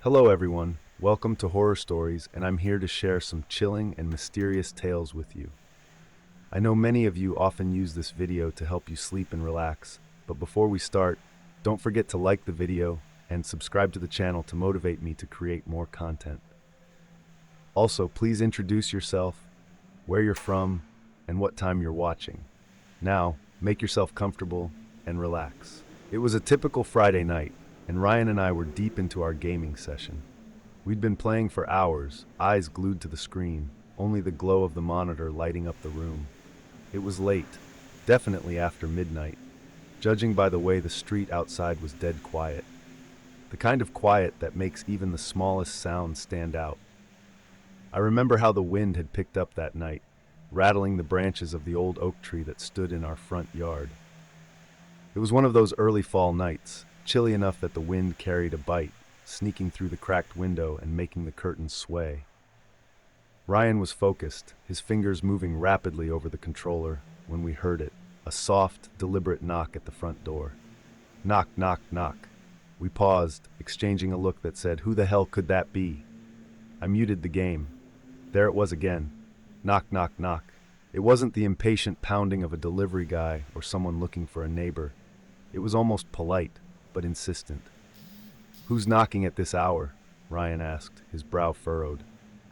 Hello everyone, welcome to Horror Stories, and I'm here to share some chilling and mysterious tales with you. I know many of you often use this video to help you sleep and relax, but before we start, don't forget to like the video and subscribe to the channel to motivate me to create more content. Also, please introduce yourself, where you're from, and what time you're watching. Now, make yourself comfortable and relax. It was a typical Friday night, and Ryan and I were deep into our gaming session. We'd been playing for hours, eyes glued to the screen, only the glow of the monitor lighting up the room. It was late, definitely after midnight, judging by the way the street outside was dead quiet. The kind of quiet that makes even the smallest sound stand out. I remember how the wind had picked up that night, rattling the branches of the old oak tree that stood in our front yard. It was one of those early fall nights, chilly enough that the wind carried a bite, sneaking through the cracked window and making the curtains sway. Ryan was focused, his fingers moving rapidly over the controller, when we heard it, a soft, deliberate knock at the front door. Knock, knock, knock. We paused, exchanging a look that said, "Who the hell could that be?" I muted the game. There it was again. Knock, knock, knock. It wasn't the impatient pounding of a delivery guy or someone looking for a neighbor. It was almost polite, but insistent. "Who's knocking at this hour?" Ryan asked, his brow furrowed.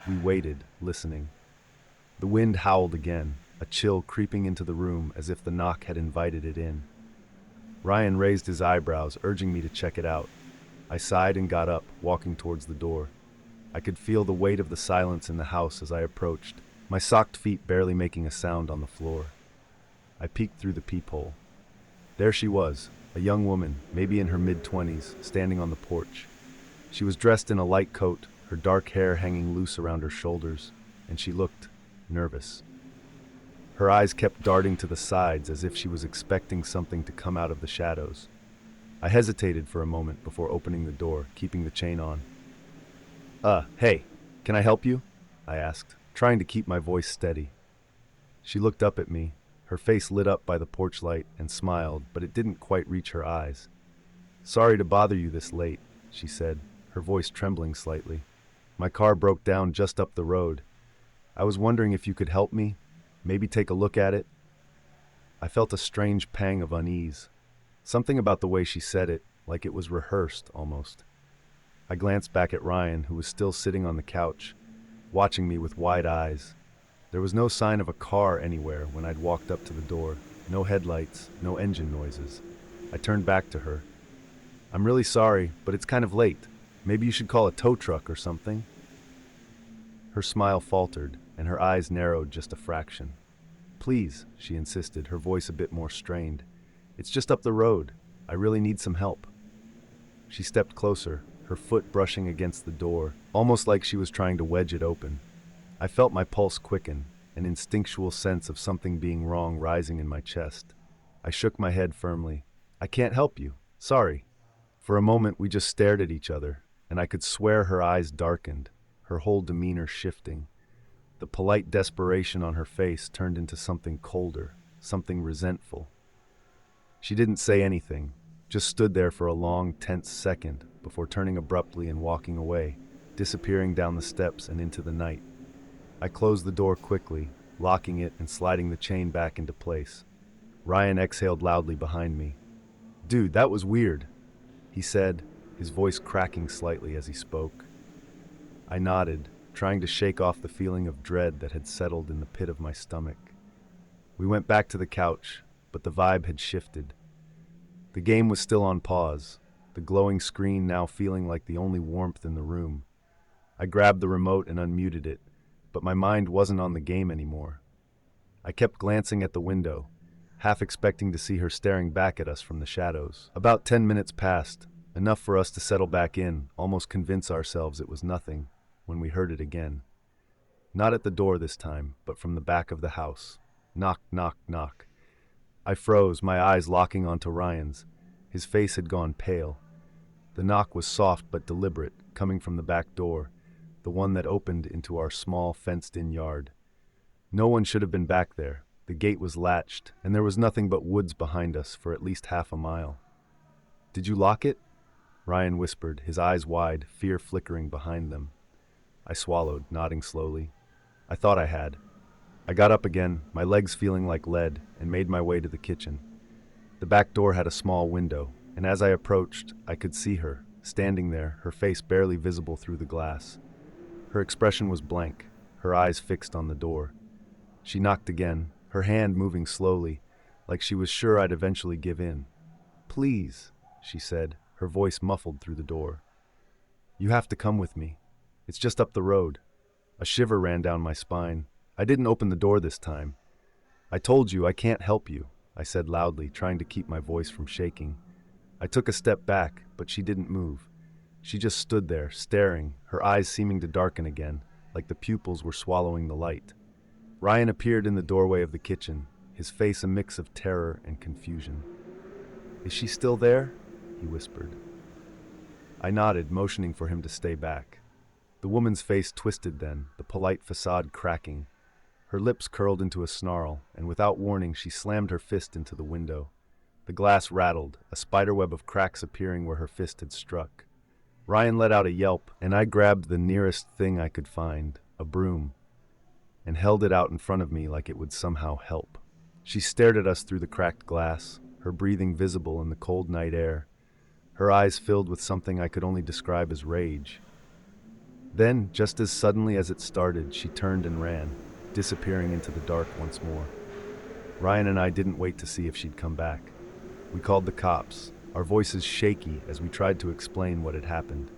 We waited, listening. The wind howled again, a chill creeping into the room as if the knock had invited it in. Ryan raised his eyebrows, urging me to check it out. I sighed and got up, walking towards the door. I could feel the weight of the silence in the house as I approached, my socked feet barely making a sound on the floor. I peeked through the peephole. There she was, a young woman, maybe in her mid-20s, standing on the porch. She was dressed in a light coat, her dark hair hanging loose around her shoulders, and she looked nervous. Her eyes kept darting to the sides as if she was expecting something to come out of the shadows. I hesitated for a moment before opening the door, keeping the chain on. Hey, can I help you?" I asked, trying to keep my voice steady. She looked up at me, her face lit up by the porch light, and smiled, but it didn't quite reach her eyes. "Sorry to bother you this late," she said, her voice trembling slightly. "My car broke down just up the road. I was wondering if you could help me, maybe take a look at it." I felt a strange pang of unease. Something about the way she said it, like it was rehearsed almost. I glanced back at Ryan, who was still sitting on the couch, watching me with wide eyes. There was no sign of a car anywhere when I'd walked up to the door, no headlights, no engine noises. I turned back to her. "I'm really sorry, but it's kind of late. Maybe you should call a tow truck or something." Her smile faltered, and her eyes narrowed just a fraction. "Please," she insisted, her voice a bit more strained. "It's just up the road. I really need some help." She stepped closer, her foot brushing against the door, almost like she was trying to wedge it open. I felt my pulse quicken, an instinctual sense of something being wrong rising in my chest. I shook my head firmly. "I can't help you. Sorry." For a moment we just stared at each other, and I could swear her eyes darkened, her whole demeanor shifting. The polite desperation on her face turned into something colder, something resentful. She didn't say anything, just stood there for a long, tense second before turning abruptly and walking away, disappearing down the steps and into the night. I closed the door quickly, locking it and sliding the chain back into place. Ryan exhaled loudly behind me. "Dude, that was weird," he said, his voice cracking slightly as he spoke. I nodded, trying to shake off the feeling of dread that had settled in the pit of my stomach. We went back to the couch, but the vibe had shifted. The game was still on pause, the glowing screen now feeling like the only warmth in the room. I grabbed the remote and unmuted it, but my mind wasn't on the game anymore. I kept glancing at the window, half expecting to see her staring back at us from the shadows. About 10 minutes passed, enough for us to settle back in, almost convince ourselves it was nothing, when we heard it again. Not at the door this time, but from the back of the house. Knock, knock, knock. I froze, my eyes locking onto Ryan's. His face had gone pale. The knock was soft but deliberate, coming from the back door, the one that opened into our small, fenced-in yard. No one should have been back there. The gate was latched, and there was nothing but woods behind us for at least half a mile. "Did you lock it?" Ryan whispered, his eyes wide, fear flickering behind them. I swallowed, nodding slowly. I thought I had. I got up again, my legs feeling like lead, and made my way to the kitchen. The back door had a small window, and as I approached, I could see her, standing there, her face barely visible through the glass. Her expression was blank, her eyes fixed on the door. She knocked again, her hand moving slowly, like she was sure I'd eventually give in. "Please," she said, her voice muffled through the door. "You have to come with me. It's just up the road." A shiver ran down my spine. I didn't open the door this time. "I told you I can't help you," I said loudly, trying to keep my voice from shaking. I took a step back, but she didn't move. She just stood there, staring, her eyes seeming to darken again, like the pupils were swallowing the light. Ryan appeared in the doorway of the kitchen, his face a mix of terror and confusion. "Is she still there?" he whispered. I nodded, motioning for him to stay back. The woman's face twisted then, the polite facade cracking. Her lips curled into a snarl, and without warning she slammed her fist into the window. The glass rattled, a spiderweb of cracks appearing where her fist had struck. Ryan let out a yelp, and I grabbed the nearest thing I could find, a broom, and held it out in front of me like it would somehow help. She stared at us through the cracked glass, her breathing visible in the cold night air, her eyes filled with something I could only describe as rage. Then, just as suddenly as it started, she turned and ran, disappearing into the dark once more. Ryan and I didn't wait to see if she'd come back. We called the cops, our voices shaky as we tried to explain what had happened.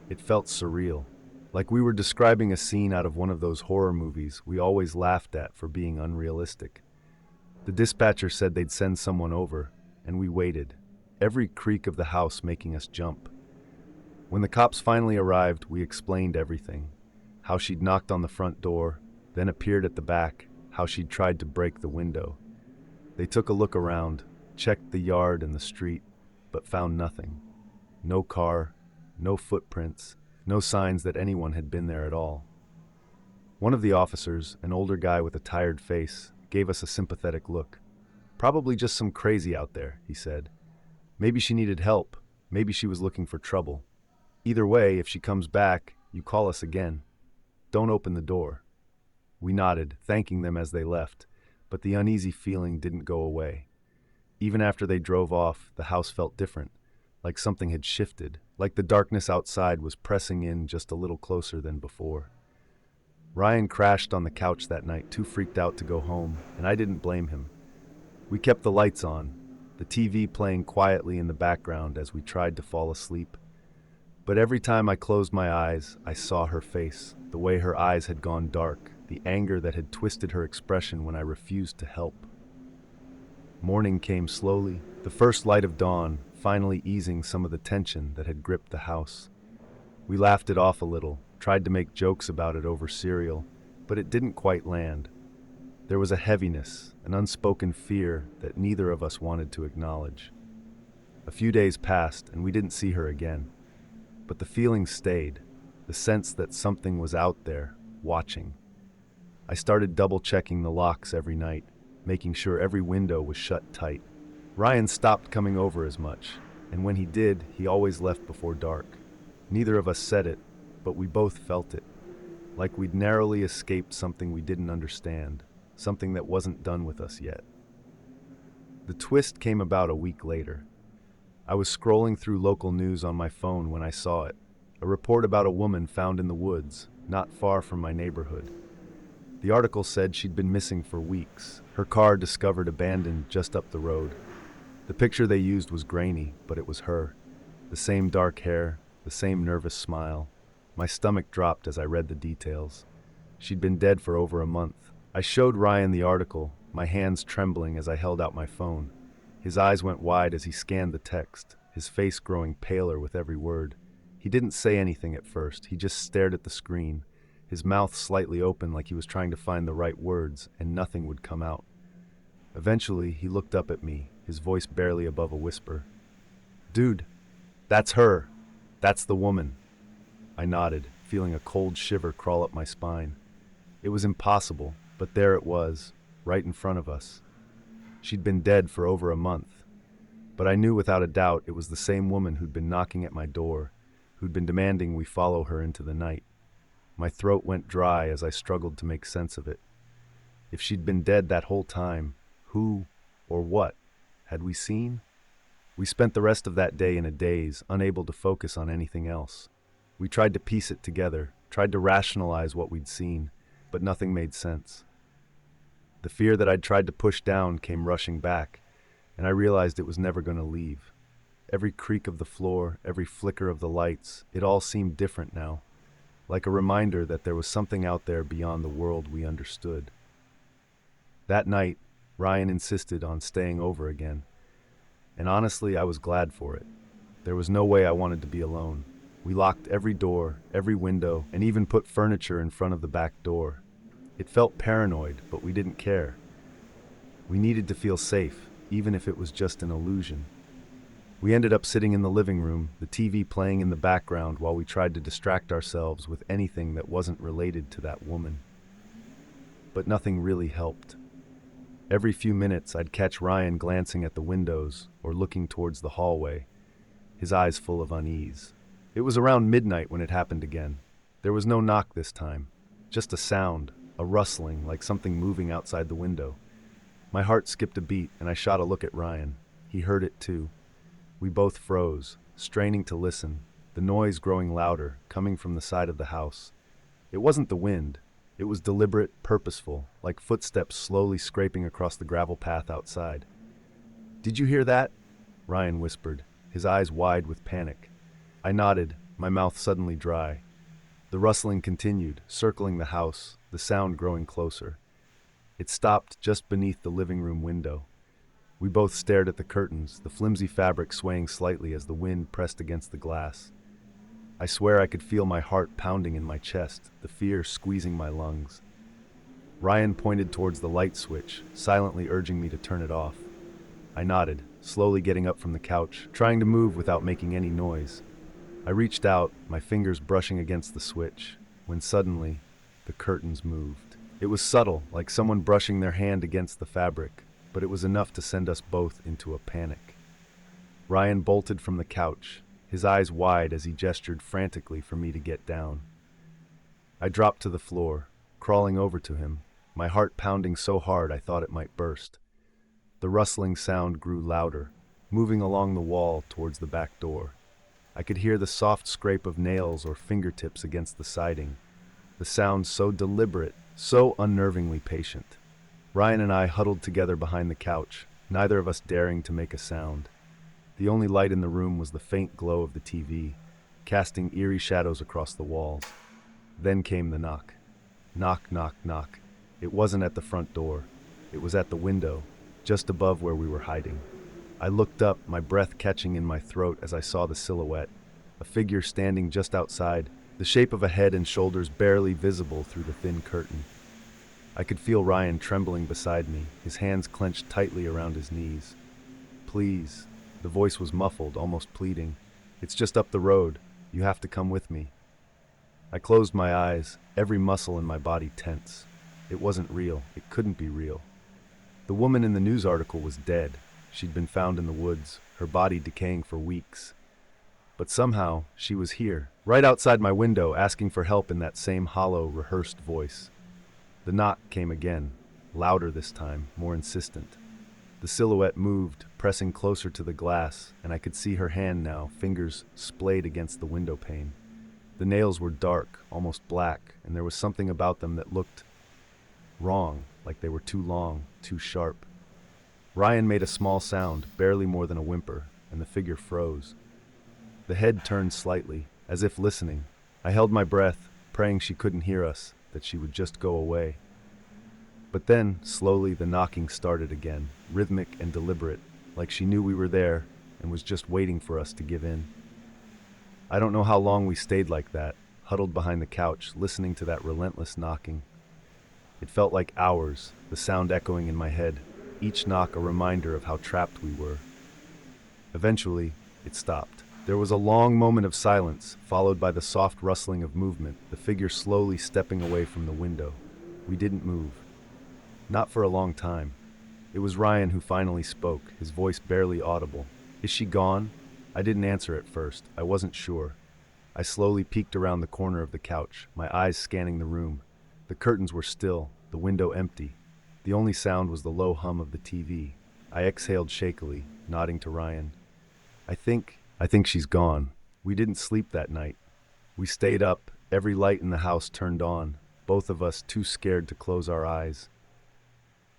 It felt surreal, like we were describing a scene out of one of those horror movies we always laughed at for being unrealistic. The dispatcher said they'd send someone over, and we waited, every creak of the house making us jump. When the cops finally arrived, we explained everything. How she'd knocked on the front door, then appeared at the back, how she'd tried to break the window. They took a look around, checked the yard and the street, but found nothing. No car, no footprints, no signs that anyone had been there at all. One of the officers, an older guy with a tired face, gave us a sympathetic look. "Probably just some crazy out there," he said. "Maybe she needed help, maybe she was looking for trouble. Either way, if she comes back, you call us again. Don't open the door." We nodded, thanking them as they left, but the uneasy feeling didn't go away. Even after they drove off, the house felt different, like something had shifted, like the darkness outside was pressing in just a little closer than before. Ryan crashed on the couch that night, too freaked out to go home, and I didn't blame him. We kept the lights on, the TV playing quietly in the background as we tried to fall asleep. But every time I closed my eyes, I saw her face, the way her eyes had gone dark, the anger that had twisted her expression when I refused to help. Morning came slowly, the first light of dawn finally easing some of the tension that had gripped the house. We laughed it off a little, tried to make jokes about it over cereal, but it didn't quite land. There was a heaviness, an unspoken fear that neither of us wanted to acknowledge. A few days passed, and we didn't see her again. But the feeling stayed, the sense that something was out there, watching. I started double-checking the locks every night, making sure every window was shut tight. Ryan stopped coming over as much, and when he did, he always left before dark. Neither of us said it, but we both felt it, like we'd narrowly escaped something we didn't understand, something that wasn't done with us yet. The twist came about a week later. I was scrolling through local news on my phone when I saw it, a report about a woman found in the woods, not far from my neighborhood. The article said she'd been missing for weeks, her car discovered abandoned just up the road. The picture they used was grainy, but it was her. The same dark hair, the same nervous smile. My stomach dropped as I read the details. She'd been dead for over a month. I showed Ryan the article, my hands trembling as I held out my phone. His eyes went wide as he scanned the text, his face growing paler with every word. He didn't say anything at first, he just stared at the screen, his mouth slightly open like he was trying to find the right words, and nothing would come out. Eventually, he looked up at me, his voice barely above a whisper. "Dude, that's her. That's the woman." I nodded, feeling a cold shiver crawl up my spine. It was impossible, but there it was, right in front of us. She'd been dead for over a month. But I knew without a doubt it was the same woman who'd been knocking at my door, who'd been demanding we follow her into the night. My throat went dry as I struggled to make sense of it. If she'd been dead that whole time, who or what had we seen? We spent the rest of that day in a daze, unable to focus on anything else. We tried to piece it together, tried to rationalize what we'd seen, but nothing made sense. The fear that I'd tried to push down came rushing back, and I realized it was never going to leave. Every creak of the floor, every flicker of the lights, it all seemed different now, like a reminder that there was something out there beyond the world we understood. That night, Ryan insisted on staying over again, and honestly, I was glad for it. There was no way I wanted to be alone. We locked every door, every window, and even put furniture in front of the back door. It felt paranoid, but we didn't care. We needed to feel safe, even if it was just an illusion. We ended up sitting in the living room, the TV playing in the background while we tried to distract ourselves with anything that wasn't related to that woman. But nothing really helped. Every few minutes, I'd catch Ryan glancing at the windows or looking towards the hallway, his eyes full of unease. It was around midnight when it happened again. There was no knock this time, just a sound, a rustling like something moving outside the window. My heart skipped a beat and I shot a look at Ryan. He heard it too. We both froze, straining to listen, the noise growing louder, coming from the side of the house. It wasn't the wind. It was deliberate, purposeful, like footsteps slowly scraping across the gravel path outside. "Did you hear that?" Ryan whispered, his eyes wide with panic. I nodded, my mouth suddenly dry. The rustling continued, circling the house, the sound growing closer. It stopped just beneath the living room window. We both stared at the curtains, the flimsy fabric swaying slightly as the wind pressed against the glass. I swear I could feel my heart pounding in my chest, the fear squeezing my lungs. Ryan pointed towards the light switch, silently urging me to turn it off. I nodded, slowly getting up from the couch, trying to move without making any noise. I reached out, my fingers brushing against the switch, when suddenly, the curtains moved. It was subtle, like someone brushing their hand against the fabric, but it was enough to send us both into a panic. Ryan bolted from the couch, his eyes wide as he gestured frantically for me to get down. I dropped to the floor, crawling over to him, my heart pounding so hard I thought it might burst. The rustling sound grew louder, moving along the wall towards the back door. I could hear the soft scrape of nails or fingertips against the siding, the sound so deliberate, so unnervingly patient. Ryan and I huddled together behind the couch, neither of us daring to make a sound. The only light in the room was the faint glow of the TV, casting eerie shadows across the walls. Then came the knock. Knock, knock, knock. It wasn't at the front door. It was at the window, just above where we were hiding. I looked up, my breath catching in my throat as I saw the silhouette, a figure standing just outside, the shape of a head and shoulders barely visible through the thin curtain. I could feel Ryan trembling beside me, his hands clenched tightly around his knees. "Please." The voice was muffled, almost pleading. "It's just up the road. You have to come with me." I closed my eyes, every muscle in my body tense. It wasn't real. It couldn't be real. The woman in the news article was dead. She'd been found in the woods, her body decaying for weeks. But somehow, she was here, right outside my window, asking for help in that same hollow, rehearsed voice. The knock came again, louder this time, more insistent. The silhouette moved, pressing closer to the glass, and I could see her hand now, fingers splayed against the window pane. The nails were dark, almost black, and there was something about them that looked wrong, like they were too long, too sharp. Ryan made a small sound, barely more than a whimper, and the figure froze. The head turned slightly, as if listening. I held my breath, praying she couldn't hear us, that she would just go away. But then, slowly, the knocking started again, rhythmic and deliberate, like she knew we were there and was just waiting for us to give in. I don't know how long we stayed like that, huddled behind the couch, listening to that relentless knocking. It felt like hours, the sound echoing in my head, each knock a reminder of how trapped we were. Eventually, it stopped. There was a long moment of silence, followed by the soft rustling of movement, the figure slowly stepping away from the window. We didn't move. Not for a long time. It was Ryan who finally spoke, his voice barely audible. Is she gone? I didn't answer at first. I wasn't sure. I slowly peeked around the corner of the couch, my eyes scanning the room. The curtains were still, the window empty. The only sound was the low hum of the TV. I exhaled shakily, nodding to Ryan. I think she's gone. We didn't sleep that night. We stayed up, every light in the house turned on, both of us too scared to close our eyes.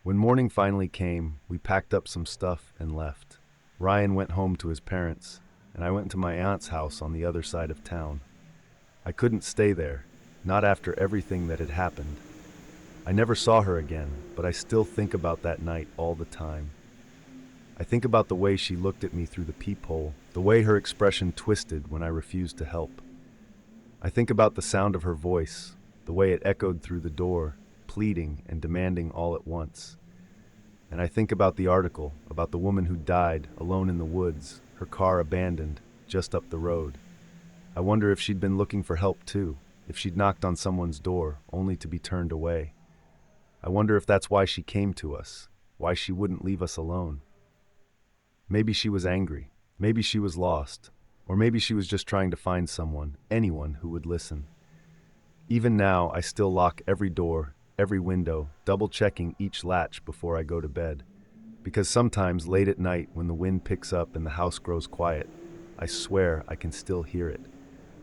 When morning finally came, we packed up some stuff and left. Ryan went home to his parents, and I went to my aunt's house on the other side of town. I couldn't stay there, not after everything that had happened. I never saw her again, but I still think about that night all the time. I think about the way she looked at me through the peephole, the way her expression twisted when I refused to help. I think about the sound of her voice, the way it echoed through the door, pleading and demanding all at once. And I think about the article, about the woman who died alone in the woods, her car abandoned, just up the road. I wonder if she'd been looking for help too, if she'd knocked on someone's door, only to be turned away. I wonder if that's why she came to us, why she wouldn't leave us alone. Maybe she was angry, maybe she was lost, or maybe she was just trying to find someone, anyone who would listen. Even now, I still lock every door, every window, double-checking each latch before I go to bed. Because sometimes, late at night, when the wind picks up and the house grows quiet, I swear I can still hear it.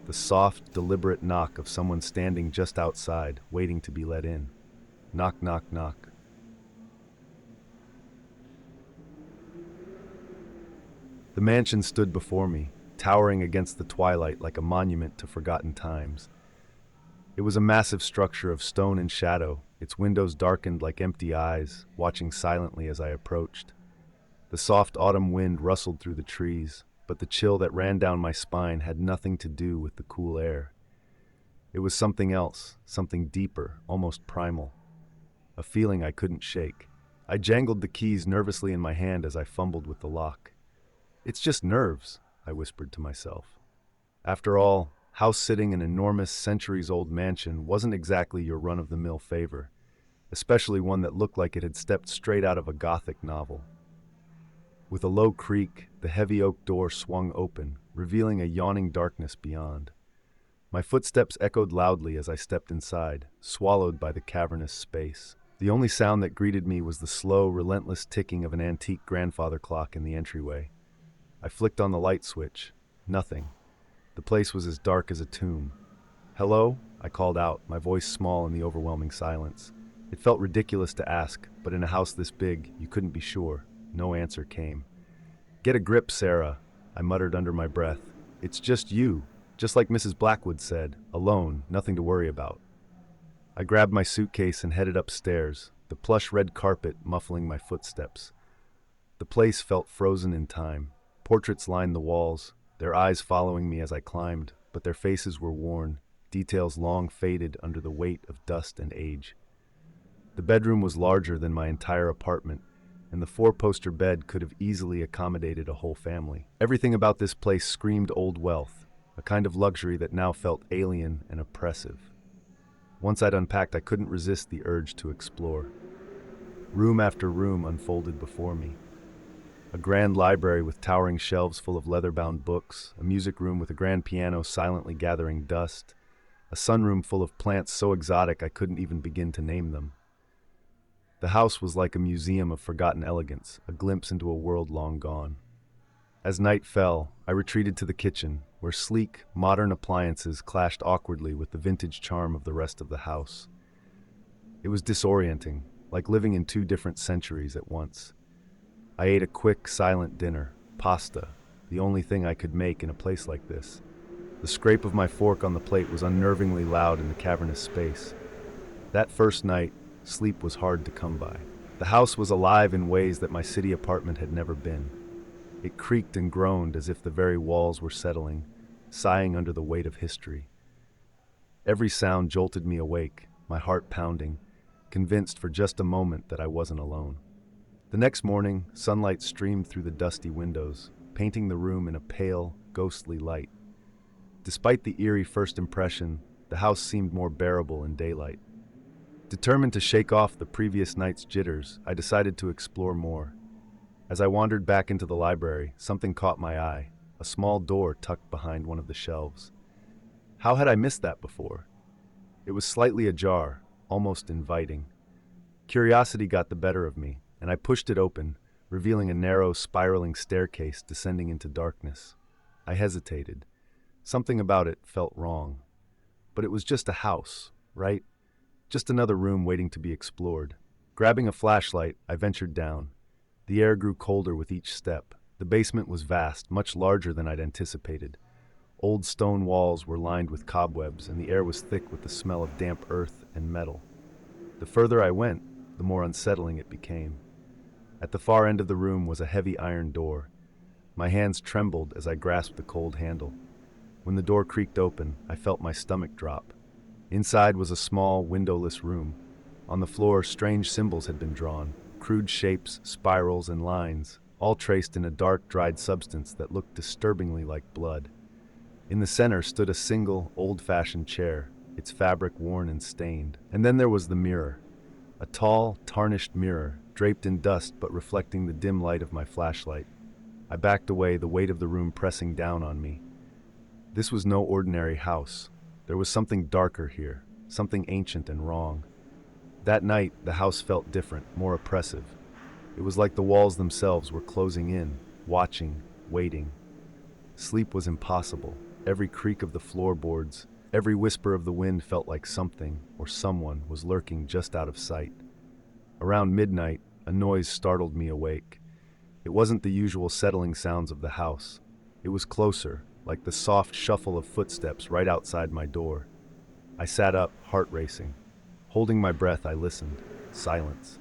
The soft, deliberate knock of someone standing just outside, waiting to be let in. Knock, knock, knock. The mansion stood before me, towering against the twilight like a monument to forgotten times. It was a massive structure of stone and shadow, its windows darkened like empty eyes, watching silently as I approached. The soft autumn wind rustled through the trees, but the chill that ran down my spine had nothing to do with the cool air. It was something else, something deeper, almost primal. A feeling I couldn't shake. I jangled the keys nervously in my hand as I fumbled with the lock. "It's just nerves," I whispered to myself. After all, house-sitting an enormous, centuries-old mansion wasn't exactly your run-of-the-mill favor, especially one that looked like it had stepped straight out of a Gothic novel. With a low creak, the heavy oak door swung open, revealing a yawning darkness beyond. My footsteps echoed loudly as I stepped inside, swallowed by the cavernous space. The only sound that greeted me was the slow, relentless ticking of an antique grandfather clock in the entryway. I flicked on the light switch. Nothing. The place was as dark as a tomb. "Hello?" I called out, my voice small in the overwhelming silence. It felt ridiculous to ask, but in a house this big, you couldn't be sure. No answer came. "Get a grip, Sarah," I muttered under my breath. "It's just you, just like Mrs. Blackwood said, alone, nothing to worry about." I grabbed my suitcase and headed upstairs, the plush red carpet muffling my footsteps. The place felt frozen in time. Portraits lined the walls, their eyes following me as I climbed, but their faces were worn, details long faded under the weight of dust and age. The bedroom was larger than my entire apartment, and the four-poster bed could have easily accommodated a whole family. Everything about this place screamed old wealth, a kind of luxury that now felt alien and oppressive. Once I'd unpacked, I couldn't resist the urge to explore. Room after room unfolded before me. A grand library with towering shelves full of leather-bound books, a music room with a grand piano silently gathering dust, a sunroom full of plants so exotic I couldn't even begin to name them. The house was like a museum of forgotten elegance, a glimpse into a world long gone. As night fell, I retreated to the kitchen, where sleek, modern appliances clashed awkwardly with the vintage charm of the rest of the house. It was disorienting, like living in two different centuries at once. I ate a quick, silent dinner, pasta, the only thing I could make in a place like this. The scrape of my fork on the plate was unnervingly loud in the cavernous space. That first night, sleep was hard to come by. The house was alive in ways that my city apartment had never been. It creaked and groaned as if the very walls were settling, sighing under the weight of history. Every sound jolted me awake, my heart pounding, convinced for just a moment that I wasn't alone. The next morning, sunlight streamed through the dusty windows, painting the room in a pale, ghostly light. Despite the eerie first impression, the house seemed more bearable in daylight. Determined to shake off the previous night's jitters, I decided to explore more. As I wandered back into the library, something caught my eye, a small door tucked behind one of the shelves. How had I missed that before? It was slightly ajar, almost inviting. Curiosity got the better of me, and I pushed it open, revealing a narrow, spiraling staircase descending into darkness. I hesitated. Something about it felt wrong. But it was just a house, right? Just another room waiting to be explored. Grabbing a flashlight, I ventured down. The air grew colder with each step. The basement was vast, much larger than I'd anticipated. Old stone walls were lined with cobwebs, and the air was thick with the smell of damp earth and metal. The further I went, the more unsettling it became. At the far end of the room was a heavy iron door. My hands trembled as I grasped the cold handle. When the door creaked open, I felt my stomach drop. Inside was a small, windowless room. On the floor, strange symbols had been drawn, crude shapes, spirals, and lines, all traced in a dark, dried substance that looked disturbingly like blood. In the center stood a single, old-fashioned chair, its fabric worn and stained. And then there was the mirror. A tall, tarnished mirror, draped in dust but reflecting the dim light of my flashlight. I backed away, the weight of the room pressing down on me. This was no ordinary house. There was something darker here, something ancient and wrong. That night, the house felt different, more oppressive. It was like the walls themselves were closing in, watching, waiting. Sleep was impossible. Every creak of the floorboards, every whisper of the wind felt like something, or someone, was lurking just out of sight. Around midnight, a noise startled me awake. It wasn't the usual settling sounds of the house. It was closer, like the soft shuffle of footsteps right outside my door. I sat up, heart racing. Holding my breath, I listened. Silence.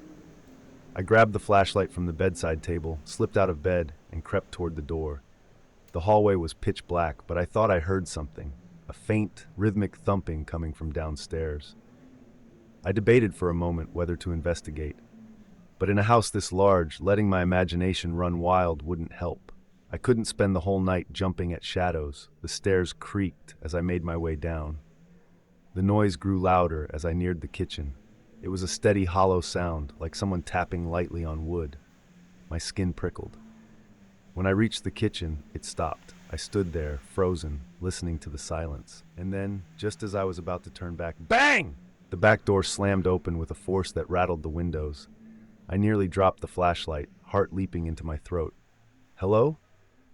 I grabbed the flashlight from the bedside table, slipped out of bed, and crept toward the door. The hallway was pitch black, but I thought I heard something, a faint, rhythmic thumping coming from downstairs. I debated for a moment whether to investigate. But in a house this large, letting my imagination run wild wouldn't help. I couldn't spend the whole night jumping at shadows. The stairs creaked as I made my way down. The noise grew louder as I neared the kitchen. It was a steady, hollow sound, like someone tapping lightly on wood. My skin prickled. When I reached the kitchen, it stopped. I stood there, frozen, listening to the silence. And then, just as I was about to turn back, bang! The back door slammed open with a force that rattled the windows. I nearly dropped the flashlight, heart leaping into my throat. Hello?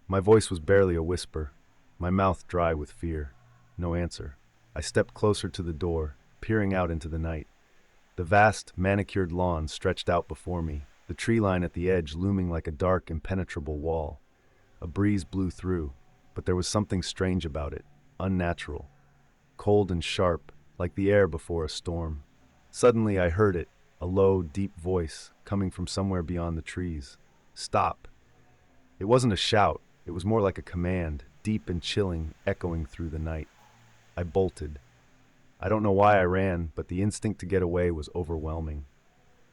My voice was barely a whisper, my mouth dry with fear. No answer. I stepped closer to the door, peering out into the night. The vast, manicured lawn stretched out before me, the tree line at the edge looming like a dark, impenetrable wall. A breeze blew through, but there was something strange about it, unnatural. Cold and sharp, like the air before a storm. Suddenly I heard it, a low, deep voice, coming from somewhere beyond the trees. Stop. It wasn't a shout. It was more like a command, deep and chilling, echoing through the night. I bolted. I don't know why I ran, but the instinct to get away was overwhelming.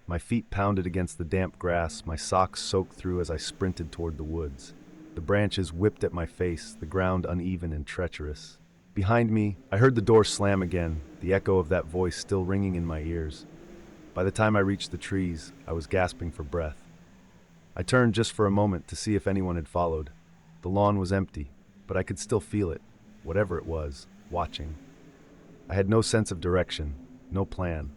My feet pounded against the damp grass, my socks soaked through as I sprinted toward the woods. The branches whipped at my face, the ground uneven and treacherous. Behind me, I heard the door slam again, the echo of that voice still ringing in my ears. By the time I reached the trees, I was gasping for breath. I turned just for a moment to see if anyone had followed. The lawn was empty, but I could still feel it, whatever it was, watching. I had no sense of direction, no plan.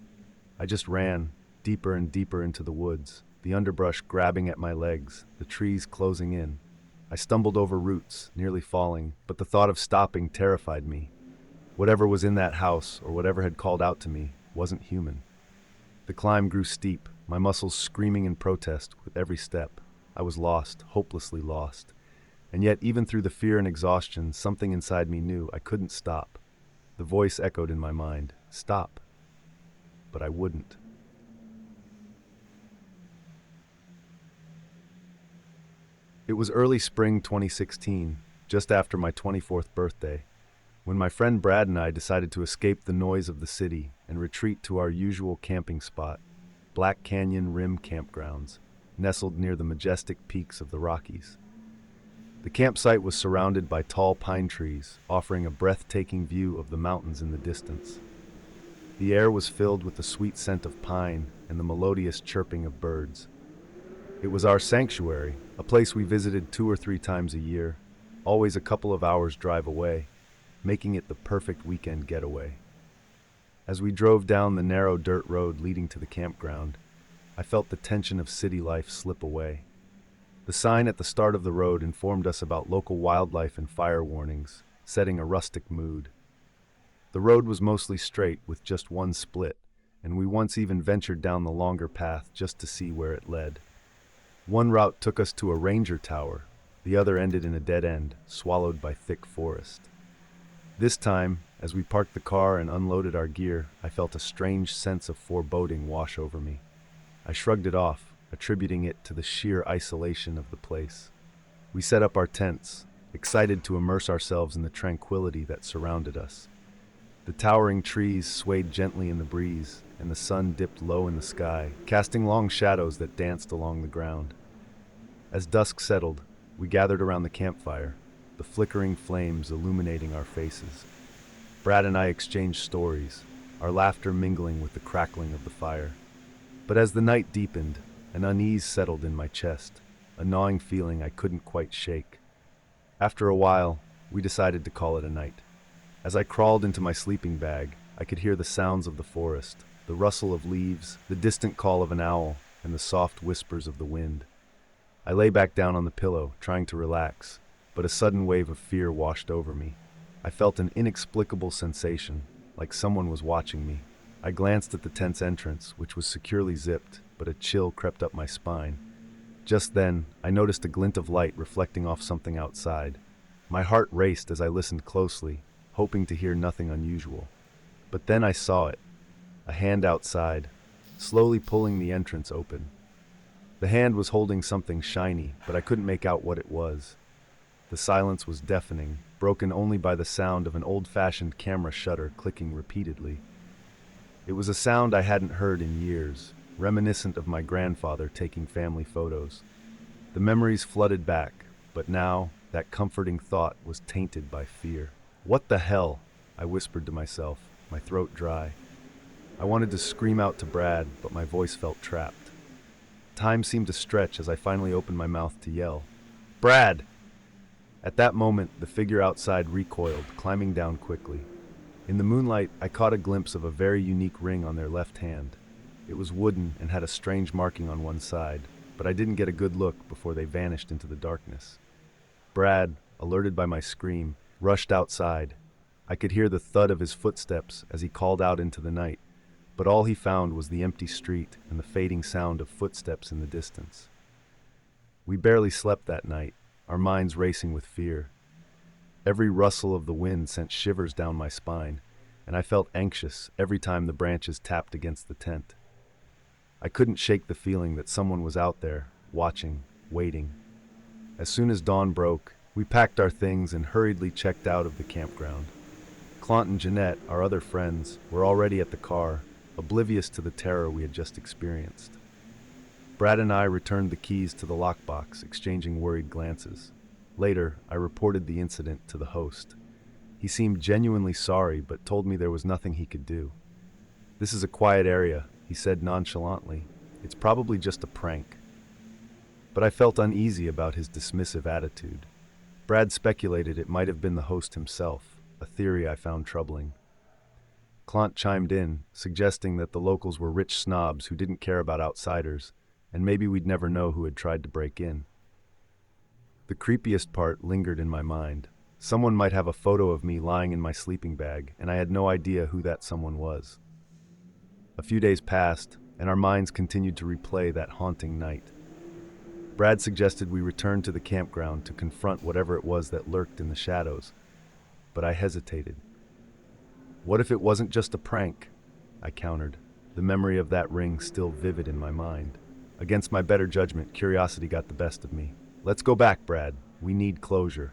I just ran, deeper and deeper into the woods, the underbrush grabbing at my legs, the trees closing in. I stumbled over roots, nearly falling, but the thought of stopping terrified me. Whatever was in that house, or whatever had called out to me, wasn't human. The climb grew steep, my muscles screaming in protest with every step. I was lost, hopelessly lost. And yet, even through the fear and exhaustion, something inside me knew I couldn't stop. The voice echoed in my mind, stop. But I wouldn't. It was early spring 2016, just after my 24th birthday, when my friend Brad and I decided to escape the noise of the city and retreat to our usual camping spot, Black Canyon Rim Campgrounds, nestled near the majestic peaks of the Rockies. The campsite was surrounded by tall pine trees, offering a breathtaking view of the mountains in the distance. The air was filled with the sweet scent of pine and the melodious chirping of birds. It was our sanctuary, a place we visited 2 or 3 times a year, always a couple of hours' drive away, making it the perfect weekend getaway. As we drove down the narrow dirt road leading to the campground, I felt the tension of city life slip away. The sign at the start of the road informed us about local wildlife and fire warnings, setting a rustic mood. The road was mostly straight with just one split, and we once even ventured down the longer path just to see where it led. One route took us to a ranger tower, the other ended in a dead end, swallowed by thick forest. This time, as we parked the car and unloaded our gear, I felt a strange sense of foreboding wash over me. I shrugged it off, attributing it to the sheer isolation of the place. We set up our tents, excited to immerse ourselves in the tranquility that surrounded us. The towering trees swayed gently in the breeze, and the sun dipped low in the sky, casting long shadows that danced along the ground. As dusk settled, we gathered around the campfire, the flickering flames illuminating our faces. Brad and I exchanged stories, our laughter mingling with the crackling of the fire. But as the night deepened, an unease settled in my chest, a gnawing feeling I couldn't quite shake. After a while, we decided to call it a night. As I crawled into my sleeping bag, I could hear the sounds of the forest, the rustle of leaves, the distant call of an owl, and the soft whispers of the wind. I lay back down on the pillow, trying to relax, but a sudden wave of fear washed over me. I felt an inexplicable sensation, like someone was watching me. I glanced at the tent's entrance, which was securely zipped, but a chill crept up my spine. Just then, I noticed a glint of light reflecting off something outside. My heart raced as I listened closely, hoping to hear nothing unusual. But then I saw it, a hand outside, slowly pulling the entrance open. The hand was holding something shiny, but I couldn't make out what it was. The silence was deafening, broken only by the sound of an old-fashioned camera shutter clicking repeatedly. It was a sound I hadn't heard in years, reminiscent of my grandfather taking family photos. The memories flooded back, but now that comforting thought was tainted by fear. "What the hell?" I whispered to myself, my throat dry. I wanted to scream out to Brad, but my voice felt trapped. Time seemed to stretch as I finally opened my mouth to yell, "Brad!" At that moment, the figure outside recoiled, climbing down quickly. In the moonlight, I caught a glimpse of a very unique ring on their left hand. It was wooden and had a strange marking on one side, but I didn't get a good look before they vanished into the darkness. Brad, alerted by my scream, rushed outside. I could hear the thud of his footsteps as he called out into the night, but all he found was the empty street and the fading sound of footsteps in the distance. We barely slept that night, our minds racing with fear. Every rustle of the wind sent shivers down my spine, and I felt anxious every time the branches tapped against the tent. I couldn't shake the feeling that someone was out there, watching, waiting. As soon as dawn broke, we packed our things and hurriedly checked out of the campground. Clant and Jeanette, our other friends, were already at the car, oblivious to the terror we had just experienced. Brad and I returned the keys to the lockbox, exchanging worried glances. Later, I reported the incident to the host. He seemed genuinely sorry, but told me there was nothing he could do. "This is a quiet area," he said nonchalantly. "It's probably just a prank." But I felt uneasy about his dismissive attitude. Brad speculated it might have been the host himself, a theory I found troubling. Clant chimed in, suggesting that the locals were rich snobs who didn't care about outsiders, and maybe we'd never know who had tried to break in. The creepiest part lingered in my mind. Someone might have a photo of me lying in my sleeping bag, and I had no idea who that someone was. A few days passed, and our minds continued to replay that haunting night. Brad suggested we return to the campground to confront whatever it was that lurked in the shadows, but I hesitated. "What if it wasn't just a prank?" I countered, the memory of that ring still vivid in my mind. Against my better judgment, curiosity got the best of me. "Let's go back, Brad. We need closure."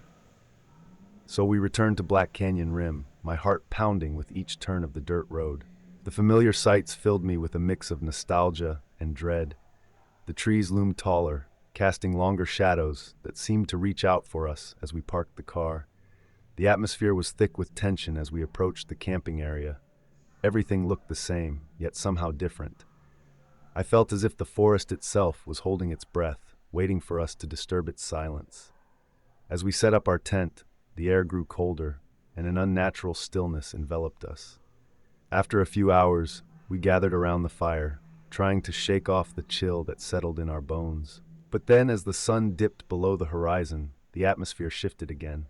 So we returned to Black Canyon Rim, my heart pounding with each turn of the dirt road. The familiar sights filled me with a mix of nostalgia and dread. The trees loomed taller, casting longer shadows that seemed to reach out for us as we parked the car. The atmosphere was thick with tension as we approached the camping area. Everything looked the same, yet somehow different. I felt as if the forest itself was holding its breath, waiting for us to disturb its silence. As we set up our tent, the air grew colder, and an unnatural stillness enveloped us. After a few hours, we gathered around the fire, trying to shake off the chill that settled in our bones. But then, as the sun dipped below the horizon, the atmosphere shifted again.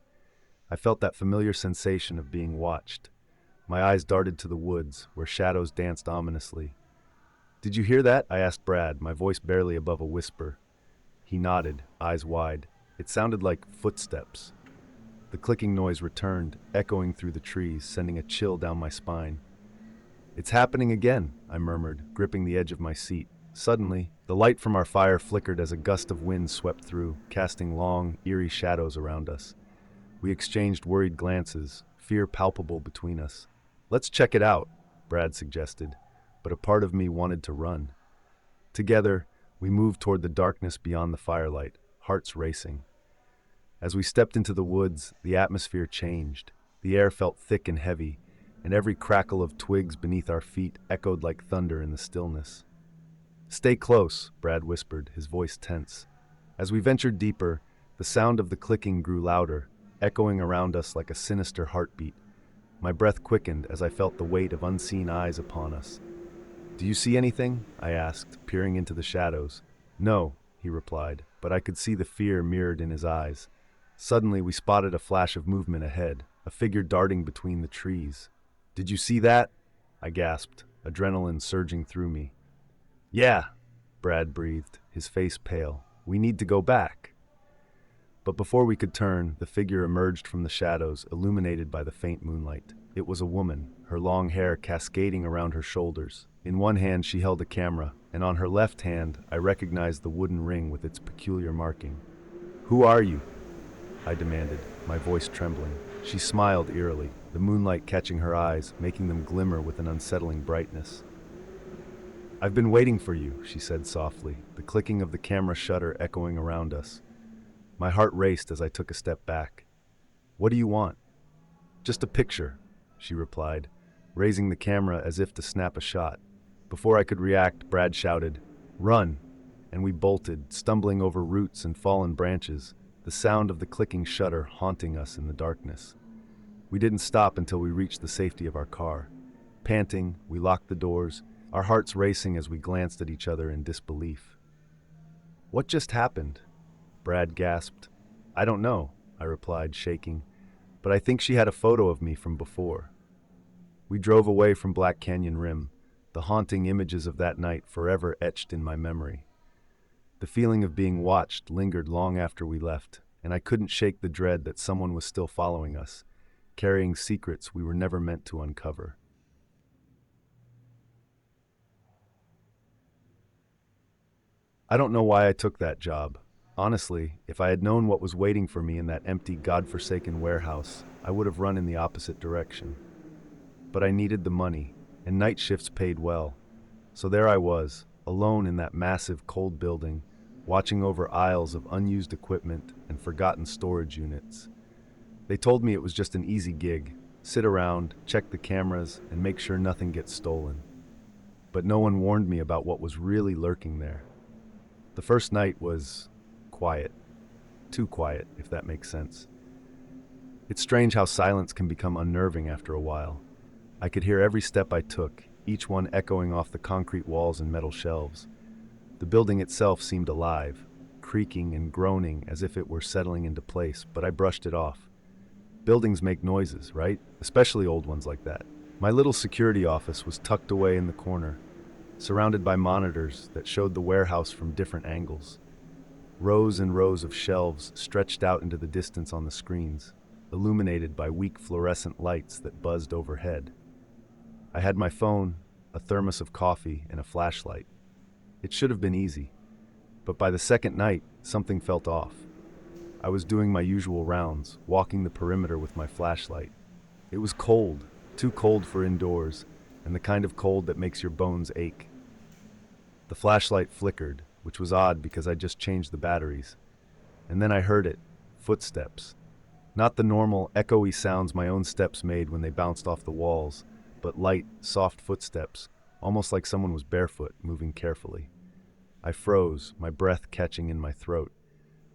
I felt that familiar sensation of being watched. My eyes darted to the woods, where shadows danced ominously. "Did you hear that?" I asked Brad, my voice barely above a whisper. He nodded, eyes wide. It sounded like footsteps. The clicking noise returned, echoing through the trees, sending a chill down my spine. "It's happening again," I murmured, gripping the edge of my seat. Suddenly, the light from our fire flickered as a gust of wind swept through, casting long, eerie shadows around us. We exchanged worried glances, fear palpable between us. "Let's check it out," Brad suggested, but a part of me wanted to run. Together, we moved toward the darkness beyond the firelight, hearts racing. As we stepped into the woods, the atmosphere changed. The air felt thick and heavy, and every crackle of twigs beneath our feet echoed like thunder in the stillness. "Stay close," Brad whispered, his voice tense. As we ventured deeper, the sound of the clicking grew louder, echoing around us like a sinister heartbeat. My breath quickened as I felt the weight of unseen eyes upon us. "Do you see anything?" I asked, peering into the shadows. "No," he replied, but I could see the fear mirrored in his eyes. Suddenly, we spotted a flash of movement ahead, a figure darting between the trees. "Did you see that?" I gasped, adrenaline surging through me. "Yeah," Brad breathed, his face pale. "We need to go back." But before we could turn, the figure emerged from the shadows, illuminated by the faint moonlight. It was a woman, her long hair cascading around her shoulders. In one hand she held a camera, and on her left hand I recognized the wooden ring with its peculiar marking. "Who are you?" I demanded, my voice trembling. She smiled eerily, the moonlight catching her eyes, making them glimmer with an unsettling brightness. "I've been waiting for you," she said softly, the clicking of the camera shutter echoing around us. My heart raced as I took a step back. "What do you want?" "Just a picture," she replied, raising the camera as if to snap a shot. Before I could react, Brad shouted, "Run!" and we bolted, stumbling over roots and fallen branches, the sound of the clicking shutter haunting us in the darkness. We didn't stop until we reached the safety of our car. Panting, we locked the doors, our hearts racing as we glanced at each other in disbelief. "What just happened?" Brad gasped. "I don't know," I replied, shaking, "but I think she had a photo of me from before." We drove away from Black Canyon Rim, the haunting images of that night forever etched in my memory. The feeling of being watched lingered long after we left, and I couldn't shake the dread that someone was still following us, carrying secrets we were never meant to uncover. I don't know why I took that job. Honestly, if I had known what was waiting for me in that empty, godforsaken warehouse, I would have run in the opposite direction. But I needed the money, and night shifts paid well. So there I was, alone in that massive, cold building, watching over aisles of unused equipment and forgotten storage units. They told me it was just an easy gig: sit around, check the cameras, and make sure nothing gets stolen. But no one warned me about what was really lurking there. The first night was quiet. Too quiet, if that makes sense. It's strange how silence can become unnerving after a while. I could hear every step I took, each one echoing off the concrete walls and metal shelves. The building itself seemed alive, creaking and groaning as if it were settling into place, but I brushed it off. Buildings make noises, right? Especially old ones like that. My little security office was tucked away in the corner, surrounded by monitors that showed the warehouse from different angles. Rows and rows of shelves stretched out into the distance on the screens, illuminated by weak fluorescent lights that buzzed overhead. I had my phone, a thermos of coffee, and a flashlight. It should have been easy, but by the second night, something felt off. I was doing my usual rounds, walking the perimeter with my flashlight. It was cold, too cold for indoors, and the kind of cold that makes your bones ache. The flashlight flickered, which was odd because I'd just changed the batteries. And then I heard it, footsteps. Not the normal, echoey sounds my own steps made when they bounced off the walls, but light, soft footsteps, almost like someone was barefoot, moving carefully. I froze, my breath catching in my throat.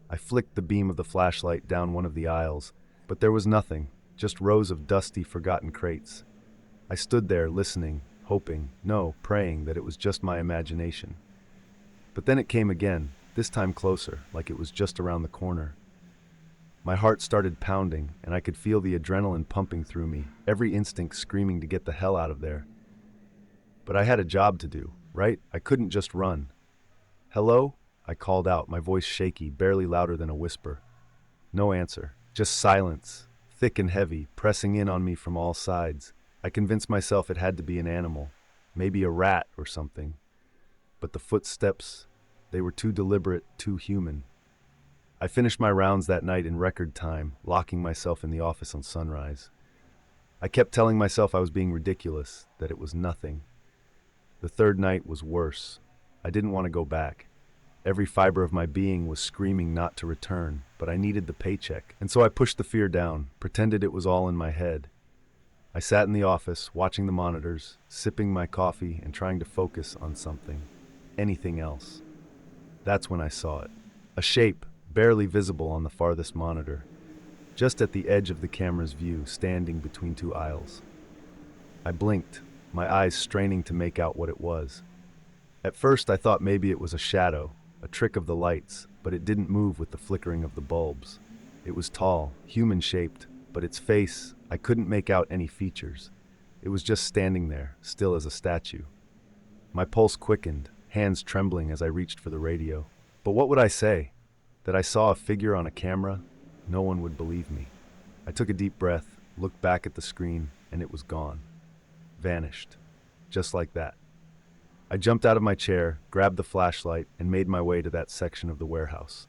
I flicked the beam of the flashlight down one of the aisles, but there was nothing, just rows of dusty, forgotten crates. I stood there, listening, hoping, no, praying that it was just my imagination. But then it came again, this time closer, like it was just around the corner. My heart started pounding, and I could feel the adrenaline pumping through me, every instinct screaming to get the hell out of there. But I had a job to do, right? I couldn't just run. "Hello?" I called out, my voice shaky, barely louder than a whisper. No answer, just silence, thick and heavy, pressing in on me from all sides. I convinced myself it had to be an animal, maybe a rat or something. But the footsteps, they were too deliberate, too human. I finished my rounds that night in record time, locking myself in the office on sunrise. I kept telling myself I was being ridiculous, that it was nothing. The third night was worse. I didn't want to go back. Every fiber of my being was screaming not to return, but I needed the paycheck, and so I pushed the fear down, pretended it was all in my head. I sat in the office, watching the monitors, sipping my coffee and trying to focus on something. Anything else. That's when I saw it. A shape, barely visible on the farthest monitor, just at the edge of the camera's view, standing between two aisles. I blinked, my eyes straining to make out what it was. At first I thought maybe it was a shadow, a trick of the lights, but it didn't move with the flickering of the bulbs. It was tall, human-shaped, but its face, I couldn't make out any features. It was just standing there, still as a statue. My pulse quickened, hands trembling as I reached for the radio. But what would I say? That I saw a figure on a camera? No one would believe me. I took a deep breath, looked back at the screen, and it was gone. Vanished. Just like that. I jumped out of my chair, grabbed the flashlight, and made my way to that section of the warehouse.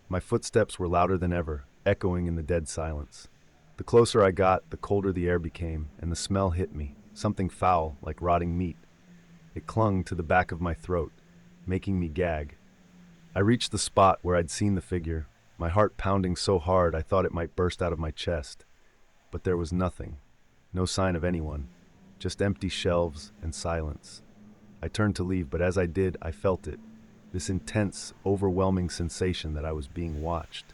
My footsteps were louder than ever, echoing in the dead silence. The closer I got, the colder the air became, and the smell hit me, something foul, like rotting meat. It clung to the back of my throat, making me gag. I reached the spot where I'd seen the figure, my heart pounding so hard I thought it might burst out of my chest. But there was nothing, no sign of anyone, just empty shelves and silence. I turned to leave, but as I did, I felt it, this intense, overwhelming sensation that I was being watched.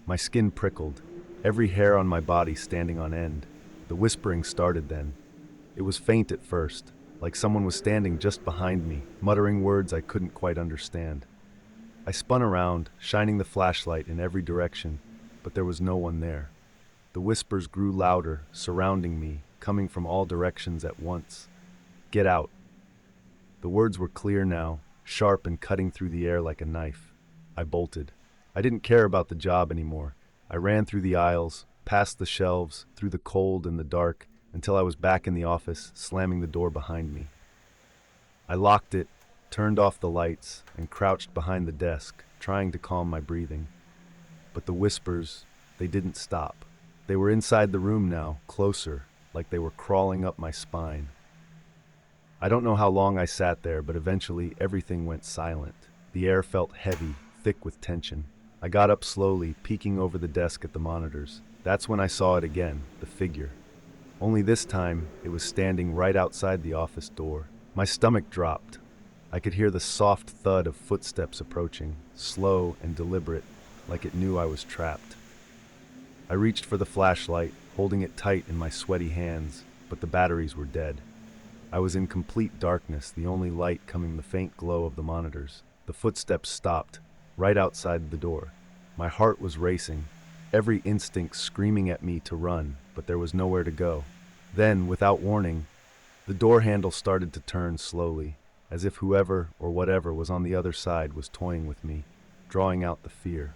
My skin prickled, every hair on my body standing on end. The whispering started then. It was faint at first, like someone was standing just behind me, muttering words I couldn't quite understand. I spun around, shining the flashlight in every direction, but there was no one there. The whispers grew louder, surrounding me, coming from all directions at once. "Get out." The words were clear now, sharp and cutting through the air like a knife. I bolted. I didn't care about the job anymore. I ran through the aisles, past the shelves, through the cold and the dark, until I was back in the office, slamming the door behind me. I locked it, turned off the lights, and crouched behind the desk, trying to calm my breathing. But the whispers, they didn't stop. They were inside the room now, closer, like they were crawling up my spine. I don't know how long I sat there, but eventually everything went silent. The air felt heavy, thick with tension. I got up slowly, peeking over the desk at the monitors. That's when I saw it again, the figure. Only this time, it was standing right outside the office door. My stomach dropped. I could hear the soft thud of footsteps approaching, slow and deliberate, like it knew I was trapped. I reached for the flashlight, holding it tight in my sweaty hands, but the batteries were dead. I was in complete darkness, the only light coming the faint glow of the monitors. The footsteps stopped, right outside the door. My heart was racing, every instinct screaming at me to run, but there was nowhere to go. Then, without warning, the door handle started to turn slowly, as if whoever or whatever was on the other side was toying with me, drawing out the fear.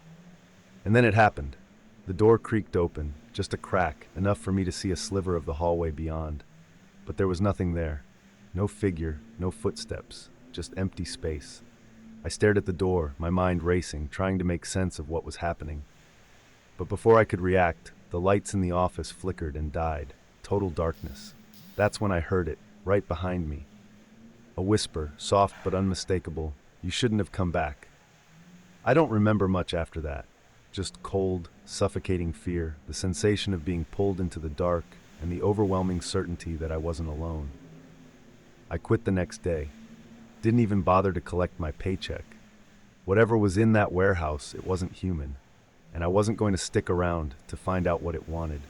And then it happened. The door creaked open, just a crack, enough for me to see a sliver of the hallway beyond. But there was nothing there. No figure, no footsteps, just empty space. I stared at the door, my mind racing, trying to make sense of what was happening. But before I could react, the lights in the office flickered and died. Total darkness. That's when I heard it, right behind me. A whisper, soft but unmistakable, "You shouldn't have come back." I don't remember much after that. Just cold, suffocating fear, the sensation of being pulled into the dark, and the overwhelming certainty that I wasn't alone. I quit the next day. Didn't even bother to collect my paycheck. Whatever was in that warehouse, it wasn't human, and I wasn't going to stick around to find out what it wanted.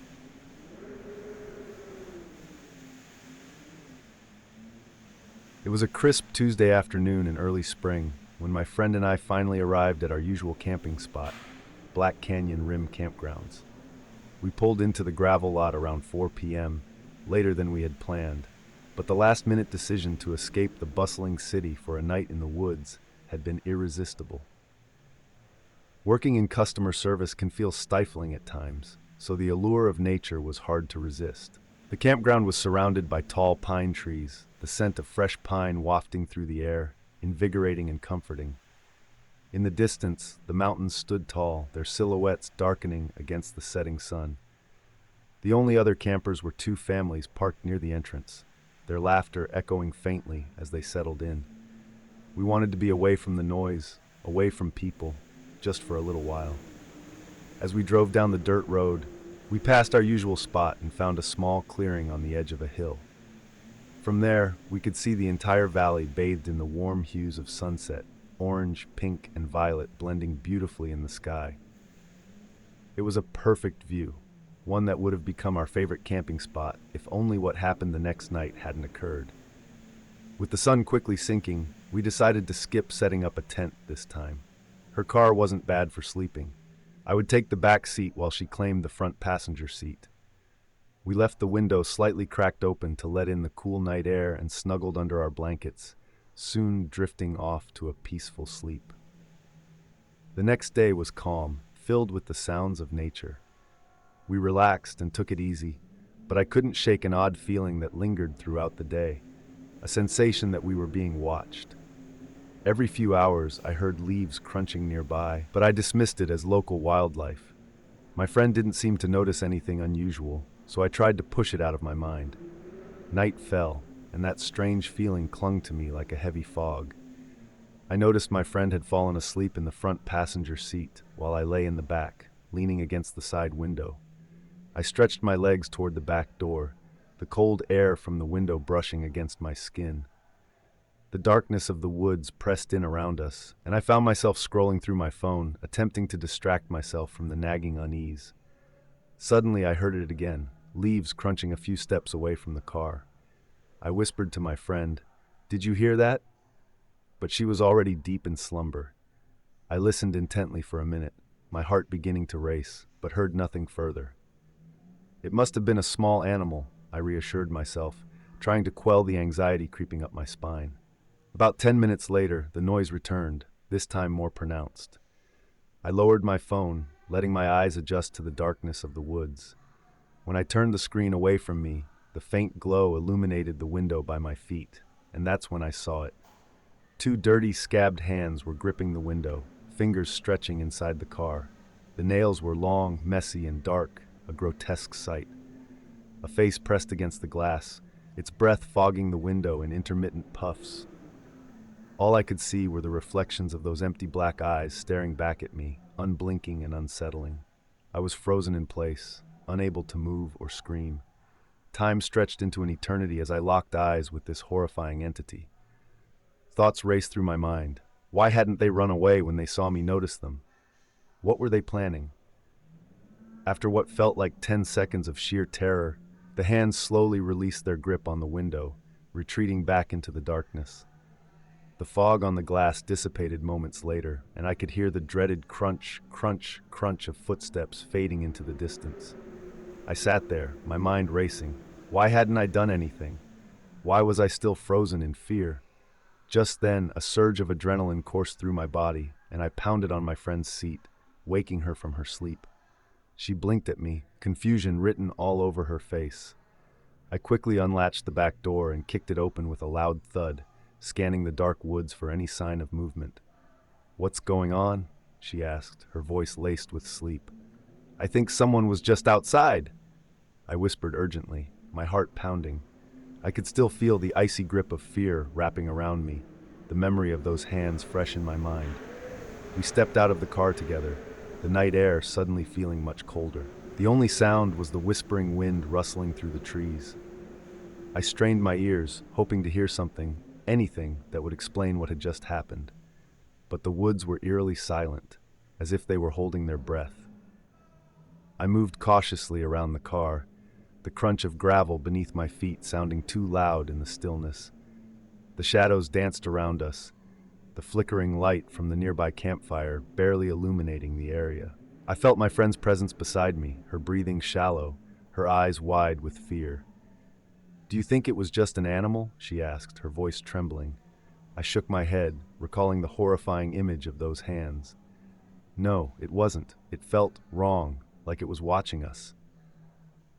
It was a crisp Tuesday afternoon in early spring when my friend and I finally arrived at our usual camping spot, Black Canyon Rim Campgrounds. We pulled into the gravel lot around 4 p.m., later than we had planned, but the last-minute decision to escape the bustling city for a night in the woods had been irresistible. Working in customer service can feel stifling at times, so the allure of nature was hard to resist. The campground was surrounded by tall pine trees, the scent of fresh pine wafting through the air, invigorating and comforting. In the distance, the mountains stood tall, their silhouettes darkening against the setting sun. The only other campers were two families parked near the entrance, their laughter echoing faintly as they settled in. We wanted to be away from the noise, away from people, just for a little while. As we drove down the dirt road, we passed our usual spot and found a small clearing on the edge of a hill. From there, we could see the entire valley bathed in the warm hues of sunset, orange, pink, and violet blending beautifully in the sky. It was a perfect view, one that would have become our favorite camping spot if only what happened the next night hadn't occurred. With the sun quickly sinking, we decided to skip setting up a tent this time. Her car wasn't bad for sleeping. I would take the back seat while she claimed the front passenger seat. We left the window slightly cracked open to let in the cool night air and snuggled under our blankets, soon drifting off to a peaceful sleep. The next day was calm, filled with the sounds of nature. We relaxed and took it easy, but I couldn't shake an odd feeling that lingered throughout the day, a sensation that we were being watched. Every few hours, I heard leaves crunching nearby, but I dismissed it as local wildlife. My friend didn't seem to notice anything unusual, so I tried to push it out of my mind. Night fell, and that strange feeling clung to me like a heavy fog. I noticed my friend had fallen asleep in the front passenger seat while I lay in the back, leaning against the side window. I stretched my legs toward the back door, the cold air from the window brushing against my skin. The darkness of the woods pressed in around us, and I found myself scrolling through my phone, attempting to distract myself from the nagging unease. Suddenly I heard it again, leaves crunching a few steps away from the car. I whispered to my friend, "Did you hear that?" But she was already deep in slumber. I listened intently for a minute, my heart beginning to race, but heard nothing further. It must have been a small animal, I reassured myself, trying to quell the anxiety creeping up my spine. About 10 minutes later, the noise returned, this time more pronounced. I lowered my phone, letting my eyes adjust to the darkness of the woods. When I turned the screen away from me, the faint glow illuminated the window by my feet, and that's when I saw it. Two dirty, scabbed hands were gripping the window, fingers stretching inside the car. The nails were long, messy, and dark, a grotesque sight. A face pressed against the glass, its breath fogging the window in intermittent puffs. All I could see were the reflections of those empty black eyes staring back at me, unblinking and unsettling. I was frozen in place, unable to move or scream. Time stretched into an eternity as I locked eyes with this horrifying entity. Thoughts raced through my mind. Why hadn't they run away when they saw me notice them? What were they planning? After what felt like 10 seconds of sheer terror, the hands slowly released their grip on the window, retreating back into the darkness. The fog on the glass dissipated moments later, and I could hear the dreaded crunch, crunch, crunch of footsteps fading into the distance. I sat there, my mind racing. Why hadn't I done anything? Why was I still frozen in fear? Just then, a surge of adrenaline coursed through my body, and I pounded on my friend's seat, waking her from her sleep. She blinked at me, confusion written all over her face. I quickly unlatched the back door and kicked it open with a loud thud, scanning the dark woods for any sign of movement. "What's going on?" she asked, her voice laced with sleep. "I think someone was just outside," I whispered urgently, my heart pounding. I could still feel the icy grip of fear wrapping around me, the memory of those hands fresh in my mind. We stepped out of the car together, the night air suddenly feeling much colder. The only sound was the whispering wind rustling through the trees. I strained my ears, hoping to hear something, anything that would explain what had just happened. But the woods were eerily silent, as if they were holding their breath. I moved cautiously around the car, the crunch of gravel beneath my feet sounding too loud in the stillness. The shadows danced around us, the flickering light from the nearby campfire barely illuminating the area. I felt my friend's presence beside me, her breathing shallow, her eyes wide with fear. "Do you think it was just an animal?" she asked, her voice trembling. I shook my head, recalling the horrifying image of those hands. No, it wasn't. It felt wrong, like it was watching us.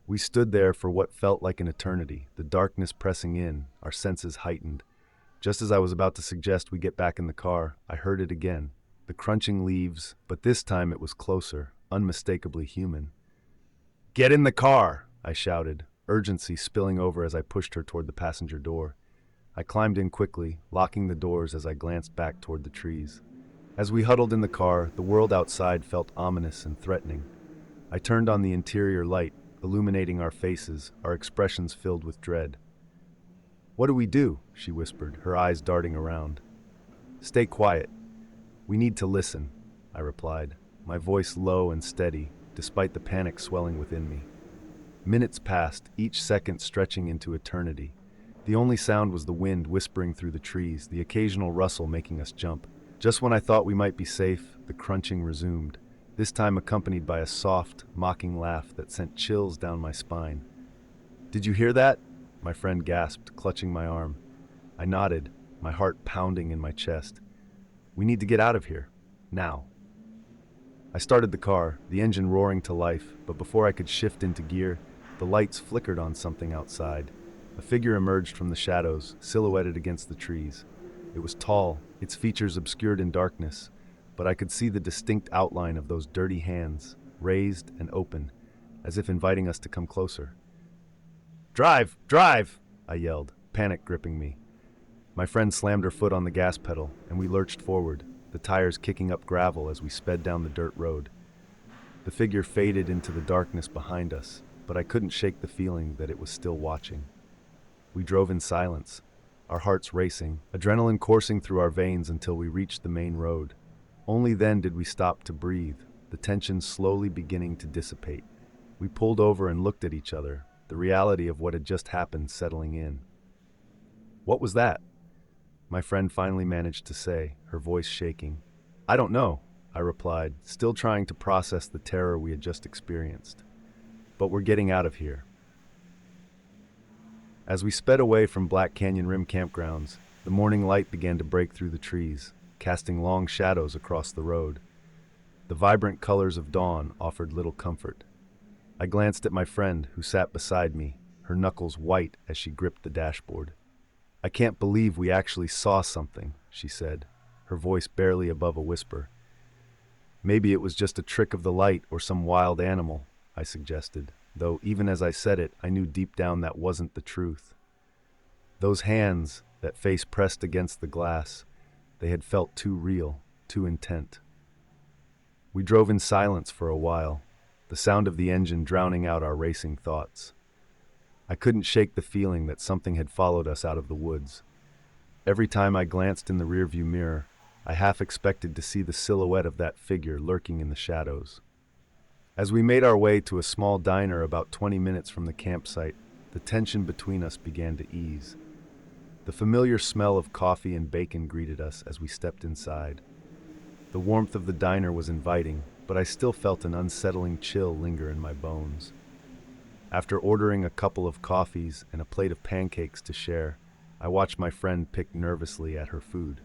We stood there for what felt like an eternity, the darkness pressing in, our senses heightened. Just as I was about to suggest we get back in the car, I heard it again. The crunching leaves, but this time it was closer, unmistakably human. "Get in the car!" I shouted, urgency spilling over as I pushed her toward the passenger door. I climbed in quickly, locking the doors as I glanced back toward the trees. As we huddled in the car, the world outside felt ominous and threatening. I turned on the interior light, illuminating our faces, our expressions filled with dread. "What do we do?" she whispered, her eyes darting around. "Stay quiet. We need to listen," I replied, my voice low and steady, despite the panic swelling within me. Minutes passed, each second stretching into eternity. The only sound was the wind whispering through the trees, the occasional rustle making us jump. Just when I thought we might be safe, the crunching resumed, this time accompanied by a soft, mocking laugh that sent chills down my spine. "Did you hear that?" my friend gasped, clutching my arm. I nodded, my heart pounding in my chest. "We need to get out of here. Now." I started the car, the engine roaring to life, but before I could shift into gear, the lights flickered on something outside. A figure emerged from the shadows, silhouetted against the trees. It was tall, its features obscured in darkness, but I could see the distinct outline of those dirty hands, raised and open, as if inviting us to come closer. "Drive! Drive!" I yelled, panic gripping me. My friend slammed her foot on the gas pedal, and we lurched forward, the tires kicking up gravel as we sped down the dirt road. The figure faded into the darkness behind us, but I couldn't shake the feeling that it was still watching. We drove in silence, our hearts racing, adrenaline coursing through our veins until we reached the main road. Only then did we stop to breathe, the tension slowly beginning to dissipate. We pulled over and looked at each other, the reality of what had just happened settling in. "What was that?" my friend finally managed to say, her voice shaking. "I don't know," I replied, still trying to process the terror we had just experienced. "But we're getting out of here." As we sped away from Black Canyon Rim campgrounds, the morning light began to break through the trees, casting long shadows across the road. The vibrant colors of dawn offered little comfort. I glanced at my friend, who sat beside me, her knuckles white as she gripped the dashboard. "I can't believe we actually saw something," she said, her voice barely above a whisper. "Maybe it was just a trick of the light or some wild animal," I suggested, though even as I said it, I knew deep down that wasn't the truth. Those hands, that face pressed against the glass, they had felt too real, too intent. We drove in silence for a while, the sound of the engine drowning out our racing thoughts. I couldn't shake the feeling that something had followed us out of the woods. Every time I glanced in the rearview mirror, I half expected to see the silhouette of that figure lurking in the shadows. As we made our way to a small diner about 20 minutes from the campsite, the tension between us began to ease. The familiar smell of coffee and bacon greeted us as we stepped inside. The warmth of the diner was inviting, but I still felt an unsettling chill linger in my bones. After ordering a couple of coffees and a plate of pancakes to share, I watched my friend pick nervously at her food.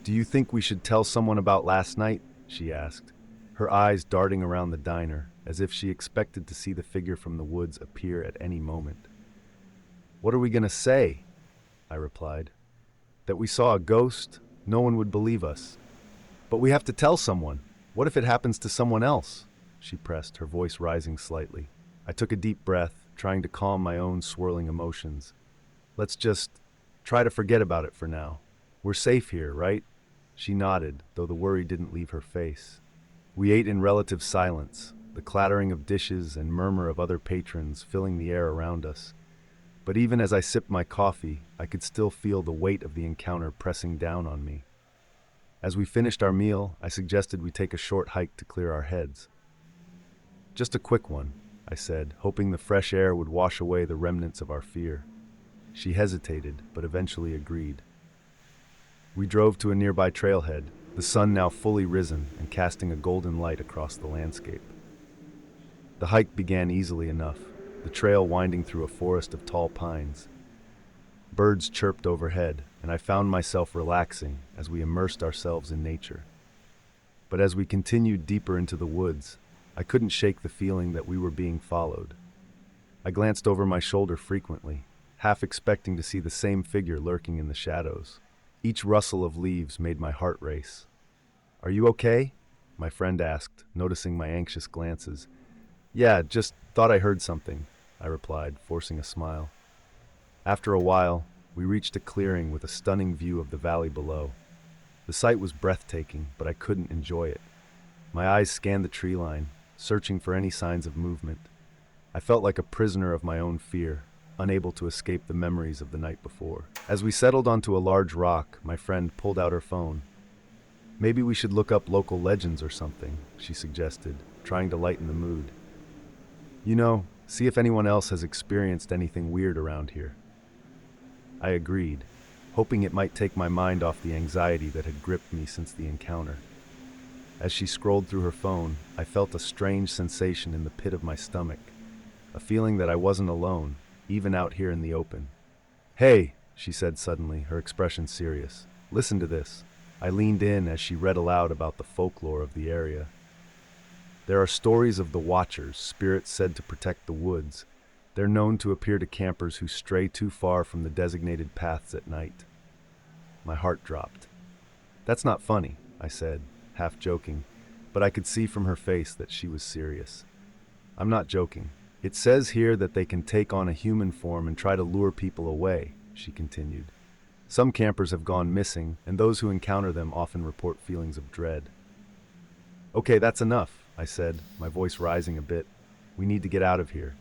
"Do you think we should tell someone about last night?" she asked, her eyes darting around the diner, as if she expected to see the figure from the woods appear at any moment. "What are we going to say?" I replied. "That we saw a ghost? No one would believe us." "But we have to tell someone. What if it happens to someone else?" she pressed, her voice rising slightly. I took a deep breath, trying to calm my own swirling emotions. "Let's just try to forget about it for now. We're safe here, right?" She nodded, though the worry didn't leave her face. We ate in relative silence, the clattering of dishes and murmur of other patrons filling the air around us. But even as I sipped my coffee, I could still feel the weight of the encounter pressing down on me. As we finished our meal, I suggested we take a short hike to clear our heads. Just a quick one, I said, hoping the fresh air would wash away the remnants of our fear. She hesitated, but eventually agreed. We drove to a nearby trailhead, the sun now fully risen and casting a golden light across the landscape. The hike began easily enough, the trail winding through a forest of tall pines. Birds chirped overhead, and I found myself relaxing as we immersed ourselves in nature. But as we continued deeper into the woods, I couldn't shake the feeling that we were being followed. I glanced over my shoulder frequently, half expecting to see the same figure lurking in the shadows. Each rustle of leaves made my heart race. "Are you okay?" my friend asked, noticing my anxious glances. "Yeah, just thought I heard something," I replied, forcing a smile. After a while, we reached a clearing with a stunning view of the valley below. The sight was breathtaking, but I couldn't enjoy it. My eyes scanned the tree line, searching for any signs of movement. I felt like a prisoner of my own fear, unable to escape the memories of the night before. As we settled onto a large rock, my friend pulled out her phone. "Maybe we should look up local legends or something," she suggested, trying to lighten the mood. See if anyone else has experienced anything weird around here." I agreed, hoping it might take my mind off the anxiety that had gripped me since the encounter. As she scrolled through her phone, I felt a strange sensation in the pit of my stomach, a feeling that I wasn't alone, even out here in the open. "Hey," she said suddenly, her expression serious. "Listen to this." I leaned in as she read aloud about the folklore of the area. "There are stories of the Watchers, spirits said to protect the woods. They're known to appear to campers who stray too far from the designated paths at night." My heart dropped. "That's not funny," I said, half joking, but I could see from her face that she was serious. "I'm not joking. It says here that they can take on a human form and try to lure people away," she continued. "Some campers have gone missing, and those who encounter them often report feelings of dread." "Okay, that's enough," I said, my voice rising a bit. "We need to get out of here."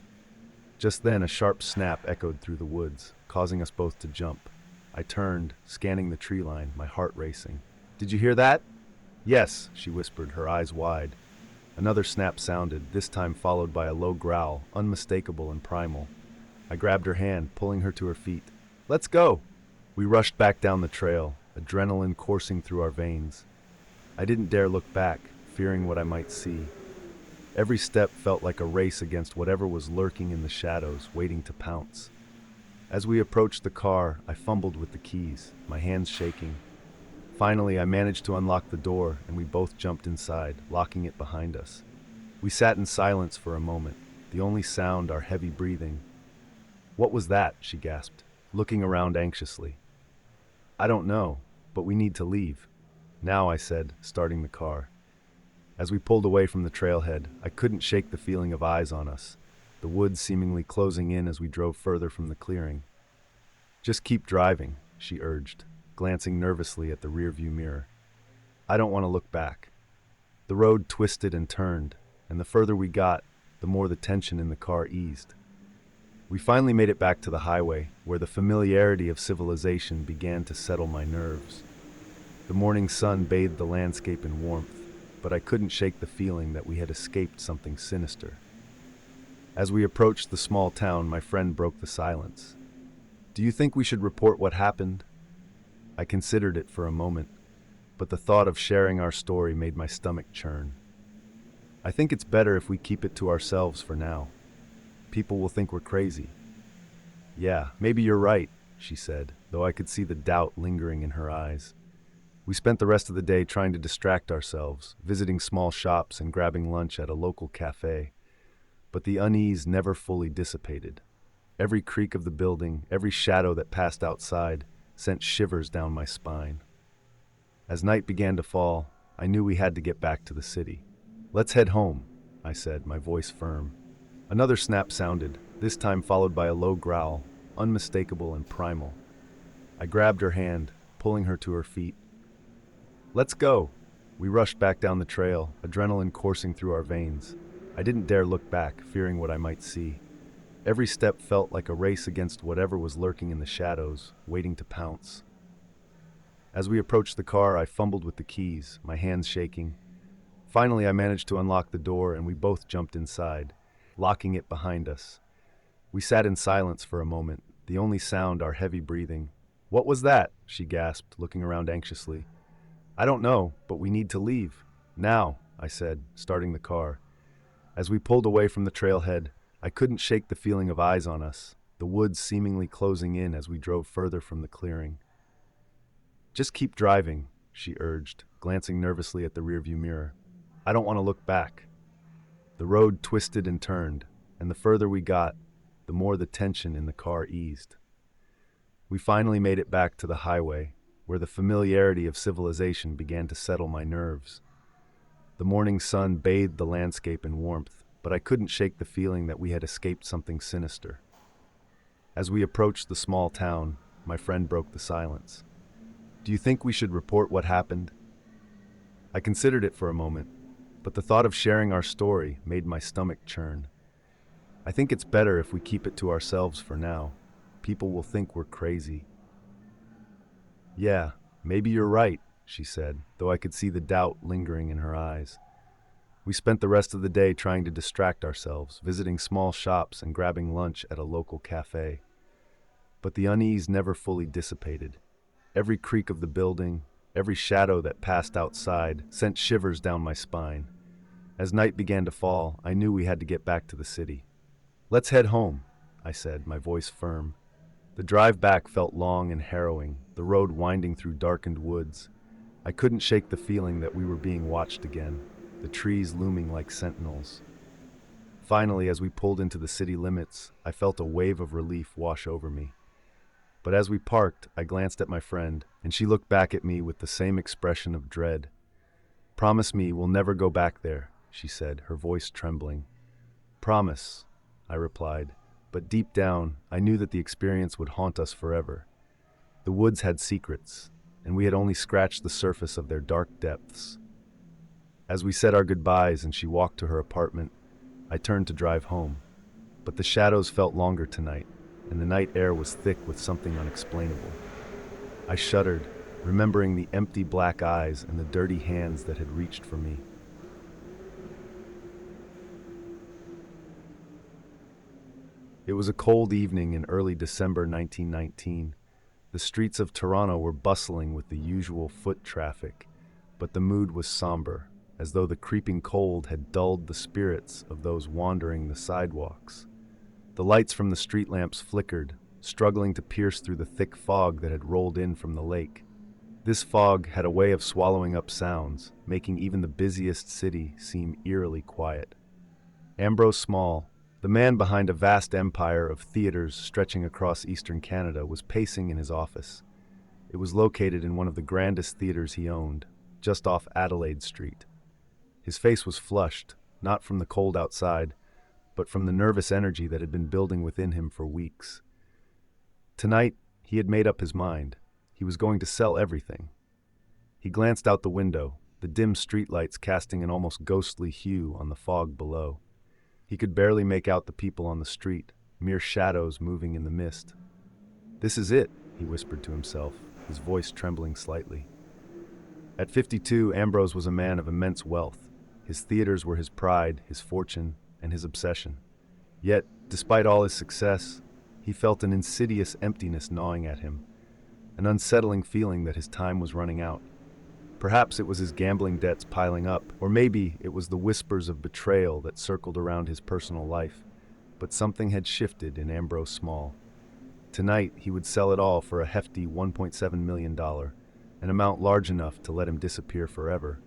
Just then, a sharp snap echoed through the woods, causing us both to jump. I turned, scanning the tree line, my heart racing. "Did you hear that?" "Yes," she whispered, her eyes wide. Another snap sounded, this time followed by a low growl, unmistakable and primal. I grabbed her hand, pulling her to her feet. "Let's go!" We rushed back down the trail, adrenaline coursing through our veins. I didn't dare look back, fearing what I might see. Every step felt like a race against whatever was lurking in the shadows, waiting to pounce. As we approached the car, I fumbled with the keys, my hands shaking. Finally, I managed to unlock the door, and we both jumped inside, locking it behind us. We sat in silence for a moment, the only sound our heavy breathing. "What was that?" she gasped, looking around anxiously. "I don't know, but we need to leave." "Now," I said, starting the car. As we pulled away from the trailhead, I couldn't shake the feeling of eyes on us, the woods seemingly closing in as we drove further from the clearing. "Just keep driving," she urged, glancing nervously at the rearview mirror. "I don't want to look back." The road twisted and turned, and the further we got, the more the tension in the car eased. We finally made it back to the highway, where the familiarity of civilization began to settle my nerves. The morning sun bathed the landscape in warmth, but I couldn't shake the feeling that we had escaped something sinister. As we approached the small town, my friend broke the silence. "Do you think we should report what happened?" I considered it for a moment, but the thought of sharing our story made my stomach churn. "I think it's better if we keep it to ourselves for now. People will think we're crazy." "Yeah, maybe you're right," she said, though I could see the doubt lingering in her eyes. We spent the rest of the day trying to distract ourselves, visiting small shops and grabbing lunch at a local cafe. But the unease never fully dissipated. Every creak of the building, every shadow that passed outside, sent shivers down my spine. As night began to fall, I knew we had to get back to the city. "Let's head home," I said, my voice firm. Another snap sounded, this time followed by a low growl, unmistakable and primal. I grabbed her hand, pulling her to her feet. "Let's go!" We rushed back down the trail, adrenaline coursing through our veins. I didn't dare look back, fearing what I might see. Every step felt like a race against whatever was lurking in the shadows, waiting to pounce. As we approached the car, I fumbled with the keys, my hands shaking. Finally, I managed to unlock the door and we both jumped inside, locking it behind us. We sat in silence for a moment, the only sound our heavy breathing. "What was that?" she gasped, looking around anxiously. "I don't know, but we need to leave. Now," I said, starting the car. As we pulled away from the trailhead, I couldn't shake the feeling of eyes on us, the woods seemingly closing in as we drove further from the clearing. "Just keep driving," she urged, glancing nervously at the rearview mirror. "I don't want to look back." The road twisted and turned, and the further we got, the more the tension in the car eased. We finally made it back to the highway, where the familiarity of civilization began to settle my nerves. The morning sun bathed the landscape in warmth, but I couldn't shake the feeling that we had escaped something sinister. As we approached the small town, my friend broke the silence. "Do you think we should report what happened?" I considered it for a moment, but the thought of sharing our story made my stomach churn. "I think it's better if we keep it to ourselves for now. People will think we're crazy." "Yeah, maybe you're right," she said, though I could see the doubt lingering in her eyes. We spent the rest of the day trying to distract ourselves, visiting small shops and grabbing lunch at a local cafe. But the unease never fully dissipated. Every creak of the building, every shadow that passed outside, sent shivers down my spine. As night began to fall, I knew we had to get back to the city. "Let's head home," I said, my voice firm. The drive back felt long and harrowing, the road winding through darkened woods. I couldn't shake the feeling that we were being watched again, the trees looming like sentinels. Finally, as we pulled into the city limits, I felt a wave of relief wash over me. But as we parked, I glanced at my friend, and she looked back at me with the same expression of dread. "Promise me we'll never go back there," she said, her voice trembling. "Promise," I replied, but deep down, I knew that the experience would haunt us forever. The woods had secrets, and we had only scratched the surface of their dark depths. As we said our goodbyes and she walked to her apartment, I turned to drive home. But the shadows felt longer tonight, and the night air was thick with something unexplainable. I shuddered, remembering the empty black eyes and the dirty hands that had reached for me. It was a cold evening in early December 1919. The streets of Toronto were bustling with the usual foot traffic, but the mood was somber, as though the creeping cold had dulled the spirits of those wandering the sidewalks. The lights from the street lamps flickered, struggling to pierce through the thick fog that had rolled in from the lake. This fog had a way of swallowing up sounds, making even the busiest city seem eerily quiet. Ambrose Small, the man behind a vast empire of theaters stretching across eastern Canada, was pacing in his office. It was located in one of the grandest theaters he owned, just off Adelaide Street. His face was flushed, not from the cold outside, but from the nervous energy that had been building within him for weeks. Tonight, he had made up his mind. He was going to sell everything. He glanced out the window, the dim streetlights casting an almost ghostly hue on the fog below. He could barely make out the people on the street, mere shadows moving in the mist. "This is it," he whispered to himself, his voice trembling slightly. At 52, Ambrose was a man of immense wealth. His theaters were his pride, his fortune, and his obsession. Yet, despite all his success, he felt an insidious emptiness gnawing at him, an unsettling feeling that his time was running out. Perhaps it was his gambling debts piling up, or maybe it was the whispers of betrayal that circled around his personal life. But something had shifted in Ambrose Small. Tonight, he would sell it all for a hefty $1.7 million, an amount large enough to let him disappear forever.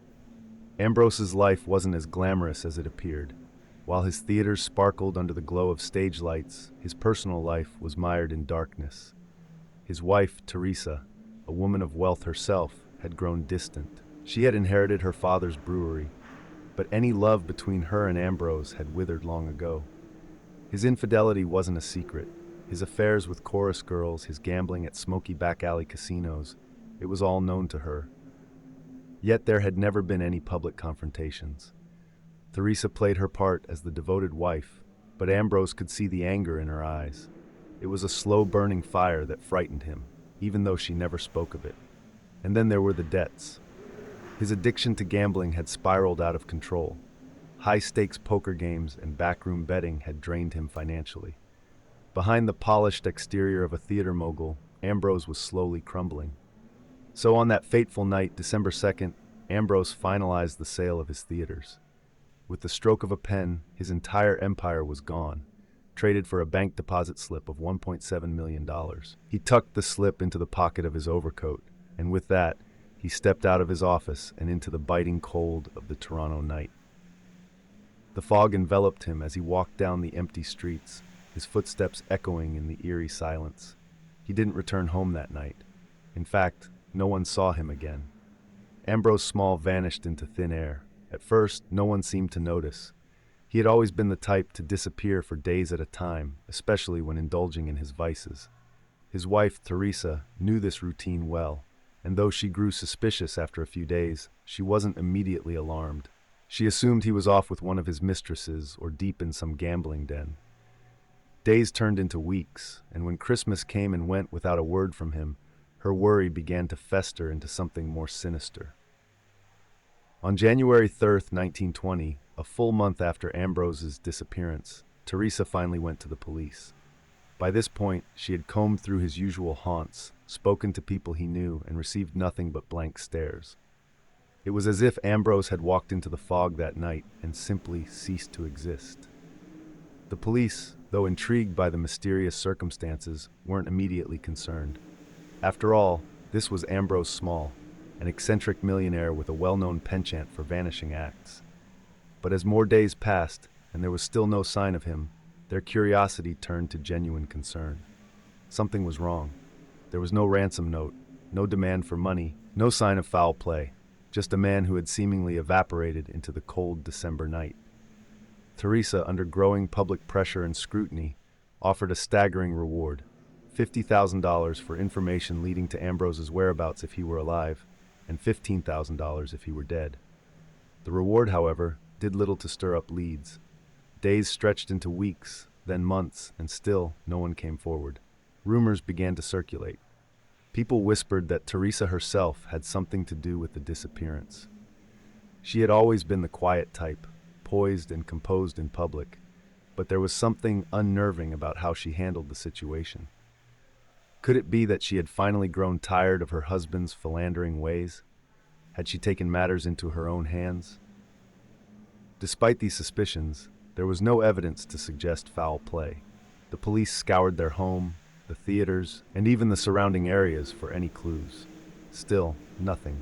Ambrose's life wasn't as glamorous as it appeared. While his theaters sparkled under the glow of stage lights, his personal life was mired in darkness. His wife, Teresa, a woman of wealth herself, had grown distant. She had inherited her father's brewery, but any love between her and Ambrose had withered long ago. His infidelity wasn't a secret. His affairs with chorus girls, his gambling at smoky back alley casinos, it was all known to her. Yet there had never been any public confrontations. Teresa played her part as the devoted wife, but Ambrose could see the anger in her eyes. It was a slow-burning fire that frightened him, even though she never spoke of it. And then there were the debts. His addiction to gambling had spiraled out of control. High-stakes poker games and backroom betting had drained him financially. Behind the polished exterior of a theater mogul, Ambrose was slowly crumbling. So on that fateful night, December 2nd, Ambrose finalized the sale of his theaters. With the stroke of a pen, his entire empire was gone, traded for a bank deposit slip of $1.7 million. He tucked the slip into the pocket of his overcoat, and with that, he stepped out of his office and into the biting cold of the Toronto night. The fog enveloped him as he walked down the empty streets, his footsteps echoing in the eerie silence. He didn't return home that night. In fact, no one saw him again. Ambrose Small vanished into thin air. At first, no one seemed to notice. He had always been the type to disappear for days at a time, especially when indulging in his vices. His wife, Teresa, knew this routine well, and though she grew suspicious after a few days, she wasn't immediately alarmed. She assumed he was off with one of his mistresses or deep in some gambling den. Days turned into weeks, and when Christmas came and went without a word from him, her worry began to fester into something more sinister. On January 3rd, 1920, a full month after Ambrose's disappearance, Teresa finally went to the police. By this point, she had combed through his usual haunts, spoken to people he knew, and received nothing but blank stares. It was as if Ambrose had walked into the fog that night and simply ceased to exist. The police, though intrigued by the mysterious circumstances, weren't immediately concerned. After all, this was Ambrose Small, an eccentric millionaire with a well-known penchant for vanishing acts. But as more days passed, and there was still no sign of him, their curiosity turned to genuine concern. Something was wrong. There was no ransom note, no demand for money, no sign of foul play, just a man who had seemingly evaporated into the cold December night. Teresa, under growing public pressure and scrutiny, offered a staggering reward, $50,000 for information leading to Ambrose's whereabouts if he were alive, and $15,000 if he were dead. The reward, however, did little to stir up leads. Days stretched into weeks, then months, and still no one came forward. Rumors began to circulate. People whispered that Teresa herself had something to do with the disappearance. She had always been the quiet type, poised and composed in public, but there was something unnerving about how she handled the situation. Could it be that she had finally grown tired of her husband's philandering ways? Had she taken matters into her own hands? Despite these suspicions, there was no evidence to suggest foul play. The police scoured their home, the theaters, and even the surrounding areas for any clues. Still, nothing.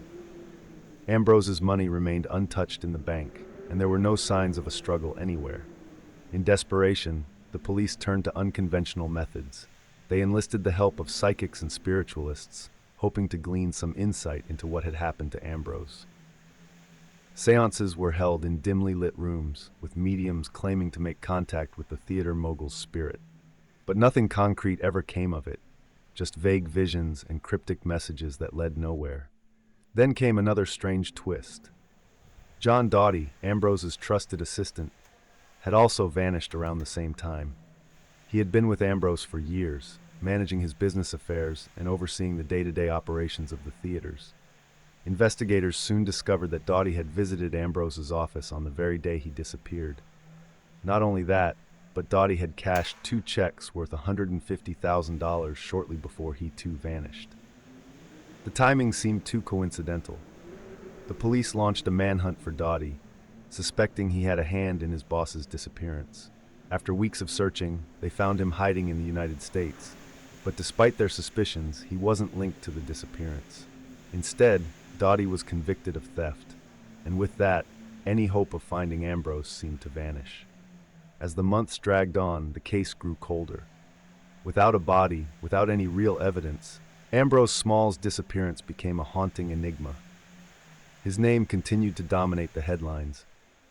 Ambrose's money remained untouched in the bank, and there were no signs of a struggle anywhere. In desperation, the police turned to unconventional methods. They enlisted the help of psychics and spiritualists, hoping to glean some insight into what had happened to Ambrose. Seances were held in dimly lit rooms, with mediums claiming to make contact with the theater mogul's spirit. But nothing concrete ever came of it, just vague visions and cryptic messages that led nowhere. Then came another strange twist. John Doughty, Ambrose's trusted assistant, had also vanished around the same time. He had been with Ambrose for years, managing his business affairs and overseeing the day-to-day operations of the theaters. Investigators soon discovered that Doughty had visited Ambrose's office on the very day he disappeared. Not only that, but Doughty had cashed 2 checks worth $150,000 shortly before he too vanished. The timing seemed too coincidental. The police launched a manhunt for Doughty, suspecting he had a hand in his boss's disappearance. After weeks of searching, they found him hiding in the United States. But despite their suspicions, he wasn't linked to the disappearance. Instead, Doughty was convicted of theft, and with that, any hope of finding Ambrose seemed to vanish. As the months dragged on, the case grew colder. Without a body, without any real evidence, Ambrose Small's disappearance became a haunting enigma. His name continued to dominate the headlines,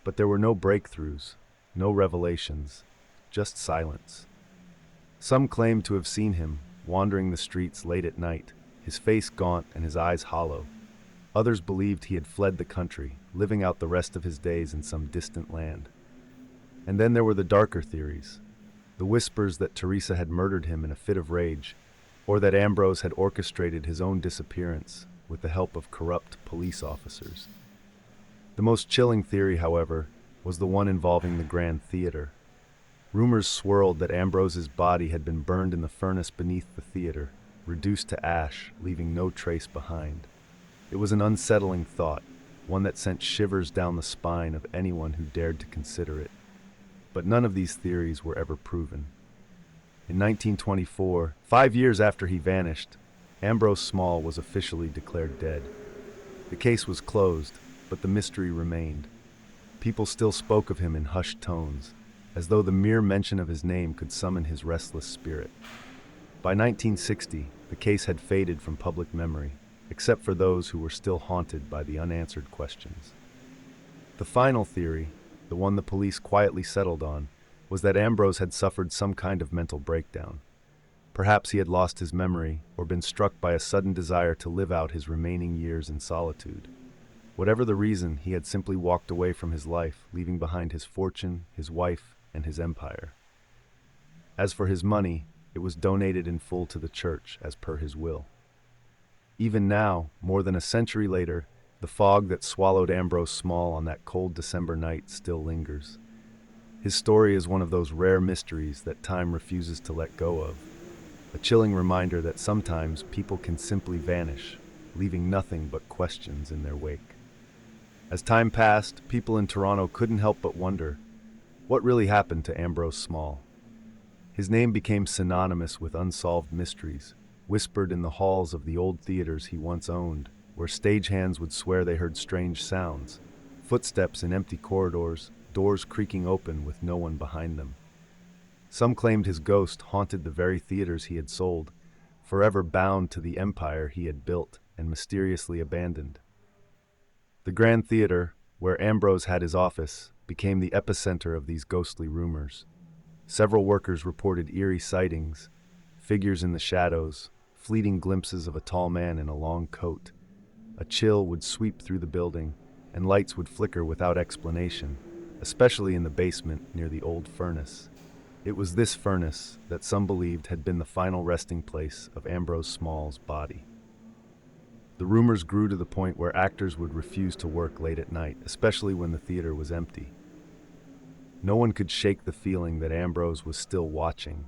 but there were no breakthroughs, no revelations, just silence. Some claimed to have seen him, wandering the streets late at night, his face gaunt and his eyes hollow. Others believed he had fled the country, living out the rest of his days in some distant land. And then there were the darker theories, the whispers that Teresa had murdered him in a fit of rage, or that Ambrose had orchestrated his own disappearance with the help of corrupt police officers. The most chilling theory, however, was the one involving the Grand Theater. Rumors swirled that Ambrose's body had been burned in the furnace beneath the theater, reduced to ash, leaving no trace behind. It was an unsettling thought, one that sent shivers down the spine of anyone who dared to consider it. But none of these theories were ever proven. In 1924, 5 years after he vanished, Ambrose Small was officially declared dead. The case was closed, but the mystery remained. People still spoke of him in hushed tones, as though the mere mention of his name could summon his restless spirit. By 1960, the case had faded from public memory, except for those who were still haunted by the unanswered questions. The final theory, the one the police quietly settled on, was that Ambrose had suffered some kind of mental breakdown. Perhaps he had lost his memory or been struck by a sudden desire to live out his remaining years in solitude. Whatever the reason, he had simply walked away from his life, leaving behind his fortune, his wife, and his empire. As for his money, it was donated in full to the church as per his will. Even now, more than a century later, the fog that swallowed Ambrose Small on that cold December night still lingers. His story is one of those rare mysteries that time refuses to let go of, a chilling reminder that sometimes people can simply vanish, leaving nothing but questions in their wake. As time passed, people in Toronto couldn't help but wonder, what really happened to Ambrose Small? His name became synonymous with unsolved mysteries, whispered in the halls of the old theaters he once owned, where stagehands would swear they heard strange sounds, footsteps in empty corridors, doors creaking open with no one behind them. Some claimed his ghost haunted the very theaters he had sold, forever bound to the empire he had built and mysteriously abandoned. The Grand Theater, where Ambrose had his office, became the epicenter of these ghostly rumors. Several workers reported eerie sightings, figures in the shadows, fleeting glimpses of a tall man in a long coat. A chill would sweep through the building, and lights would flicker without explanation, especially in the basement near the old furnace. It was this furnace that some believed had been the final resting place of Ambrose Small's body. The rumors grew to the point where actors would refuse to work late at night, especially when the theater was empty. No one could shake the feeling that Ambrose was still watching,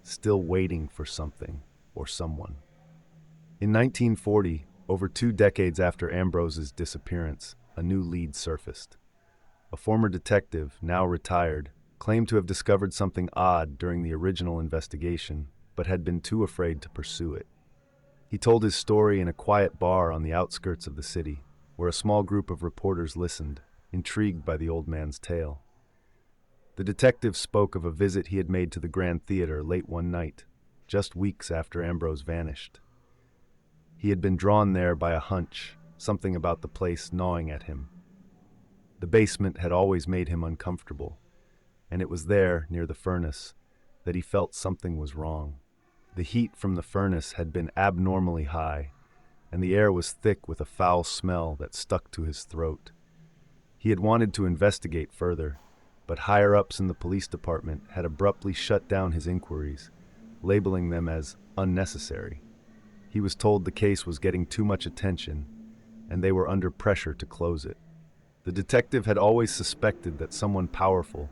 still waiting for something or someone. In 1940, over 2 decades after Ambrose's disappearance, a new lead surfaced. A former detective, now retired, claimed to have discovered something odd during the original investigation, but had been too afraid to pursue it. He told his story in a quiet bar on the outskirts of the city, where a small group of reporters listened, intrigued by the old man's tale. The detective spoke of a visit he had made to the Grand Theater late one night, just weeks after Ambrose vanished. He had been drawn there by a hunch, something about the place gnawing at him. The basement had always made him uncomfortable, and it was there, near the furnace, that he felt something was wrong. The heat from the furnace had been abnormally high, and the air was thick with a foul smell that stuck to his throat. He had wanted to investigate further, but higher-ups in the police department had abruptly shut down his inquiries, labeling them as unnecessary. He was told the case was getting too much attention, and they were under pressure to close it. The detective had always suspected that someone powerful,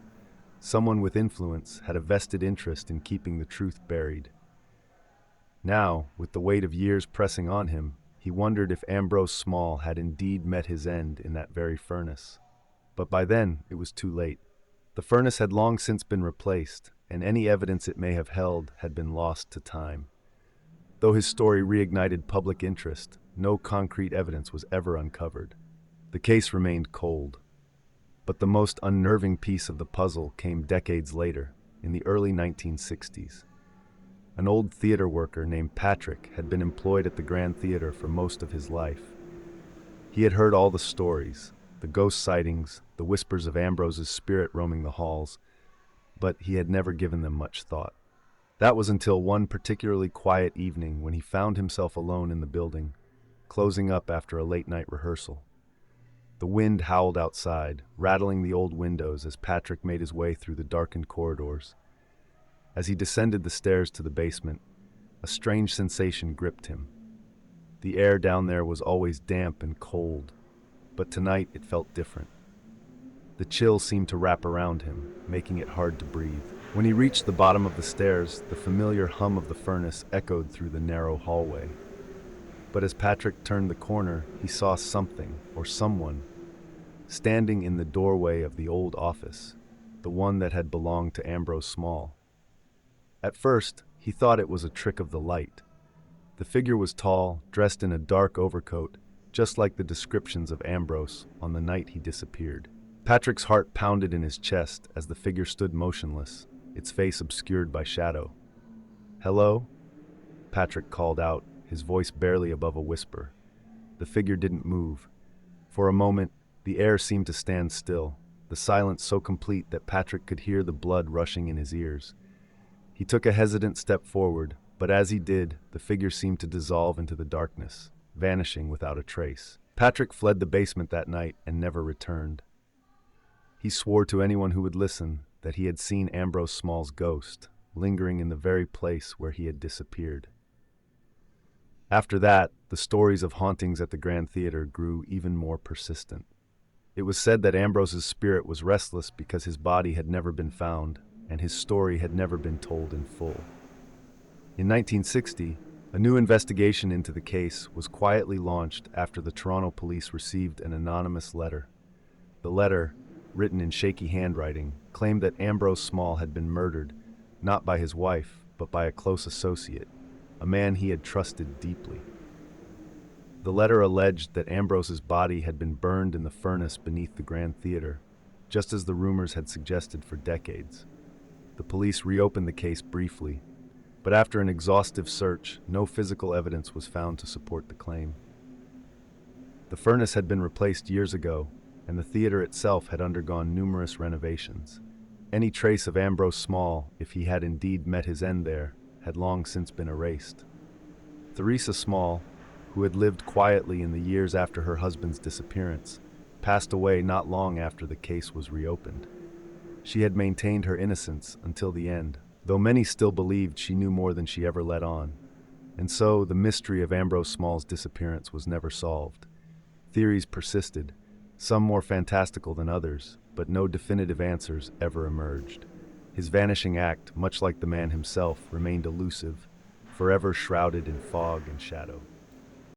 someone with influence, had a vested interest in keeping the truth buried. Now, with the weight of years pressing on him, he wondered if Ambrose Small had indeed met his end in that very furnace. But by then, it was too late. The furnace had long since been replaced, and any evidence it may have held had been lost to time. Though his story reignited public interest, no concrete evidence was ever uncovered. The case remained cold. But the most unnerving piece of the puzzle came decades later, in the early 1960s. An old theater worker named Patrick had been employed at the Grand Theater for most of his life. He had heard all the stories, the ghost sightings, the whispers of Ambrose's spirit roaming the halls, but he had never given them much thought. That was until one particularly quiet evening when he found himself alone in the building, closing up after a late-night rehearsal. The wind howled outside, rattling the old windows as Patrick made his way through the darkened corridors. As he descended the stairs to the basement, a strange sensation gripped him. The air down there was always damp and cold, but tonight it felt different. The chill seemed to wrap around him, making it hard to breathe. When he reached the bottom of the stairs, the familiar hum of the furnace echoed through the narrow hallway. But as Patrick turned the corner, he saw something, or someone, standing in the doorway of the old office, the one that had belonged to Ambrose Small. At first, he thought it was a trick of the light. The figure was tall, dressed in a dark overcoat, just like the descriptions of Ambrose on the night he disappeared. Patrick's heart pounded in his chest as the figure stood motionless, its face obscured by shadow. "Hello?" Patrick called out, his voice barely above a whisper. The figure didn't move. For a moment, the air seemed to stand still, the silence so complete that Patrick could hear the blood rushing in his ears. He took a hesitant step forward, but as he did, the figure seemed to dissolve into the darkness, vanishing without a trace. Patrick fled the basement that night and never returned. He swore to anyone who would listen that he had seen Ambrose Small's ghost, lingering in the very place where he had disappeared. After that, the stories of hauntings at the Grand Theater grew even more persistent. It was said that Ambrose's spirit was restless because his body had never been found, and his story had never been told in full. In 1960, a new investigation into the case was quietly launched after the Toronto police received an anonymous letter. The letter, written in shaky handwriting, claimed that Ambrose Small had been murdered, not by his wife, but by a close associate, a man he had trusted deeply. The letter alleged that Ambrose's body had been burned in the furnace beneath the Grand Theater, just as the rumors had suggested for decades. The police reopened the case briefly, but after an exhaustive search, no physical evidence was found to support the claim. The furnace had been replaced years ago, and the theater itself had undergone numerous renovations. Any trace of Ambrose Small, if he had indeed met his end there, had long since been erased. Theresa Small, who had lived quietly in the years after her husband's disappearance, passed away not long after the case was reopened. She had maintained her innocence until the end, though many still believed she knew more than she ever let on. And so the mystery of Ambrose Small's disappearance was never solved. Theories persisted, some more fantastical than others, but no definitive answers ever emerged. His vanishing act, much like the man himself, remained elusive, forever shrouded in fog and shadow.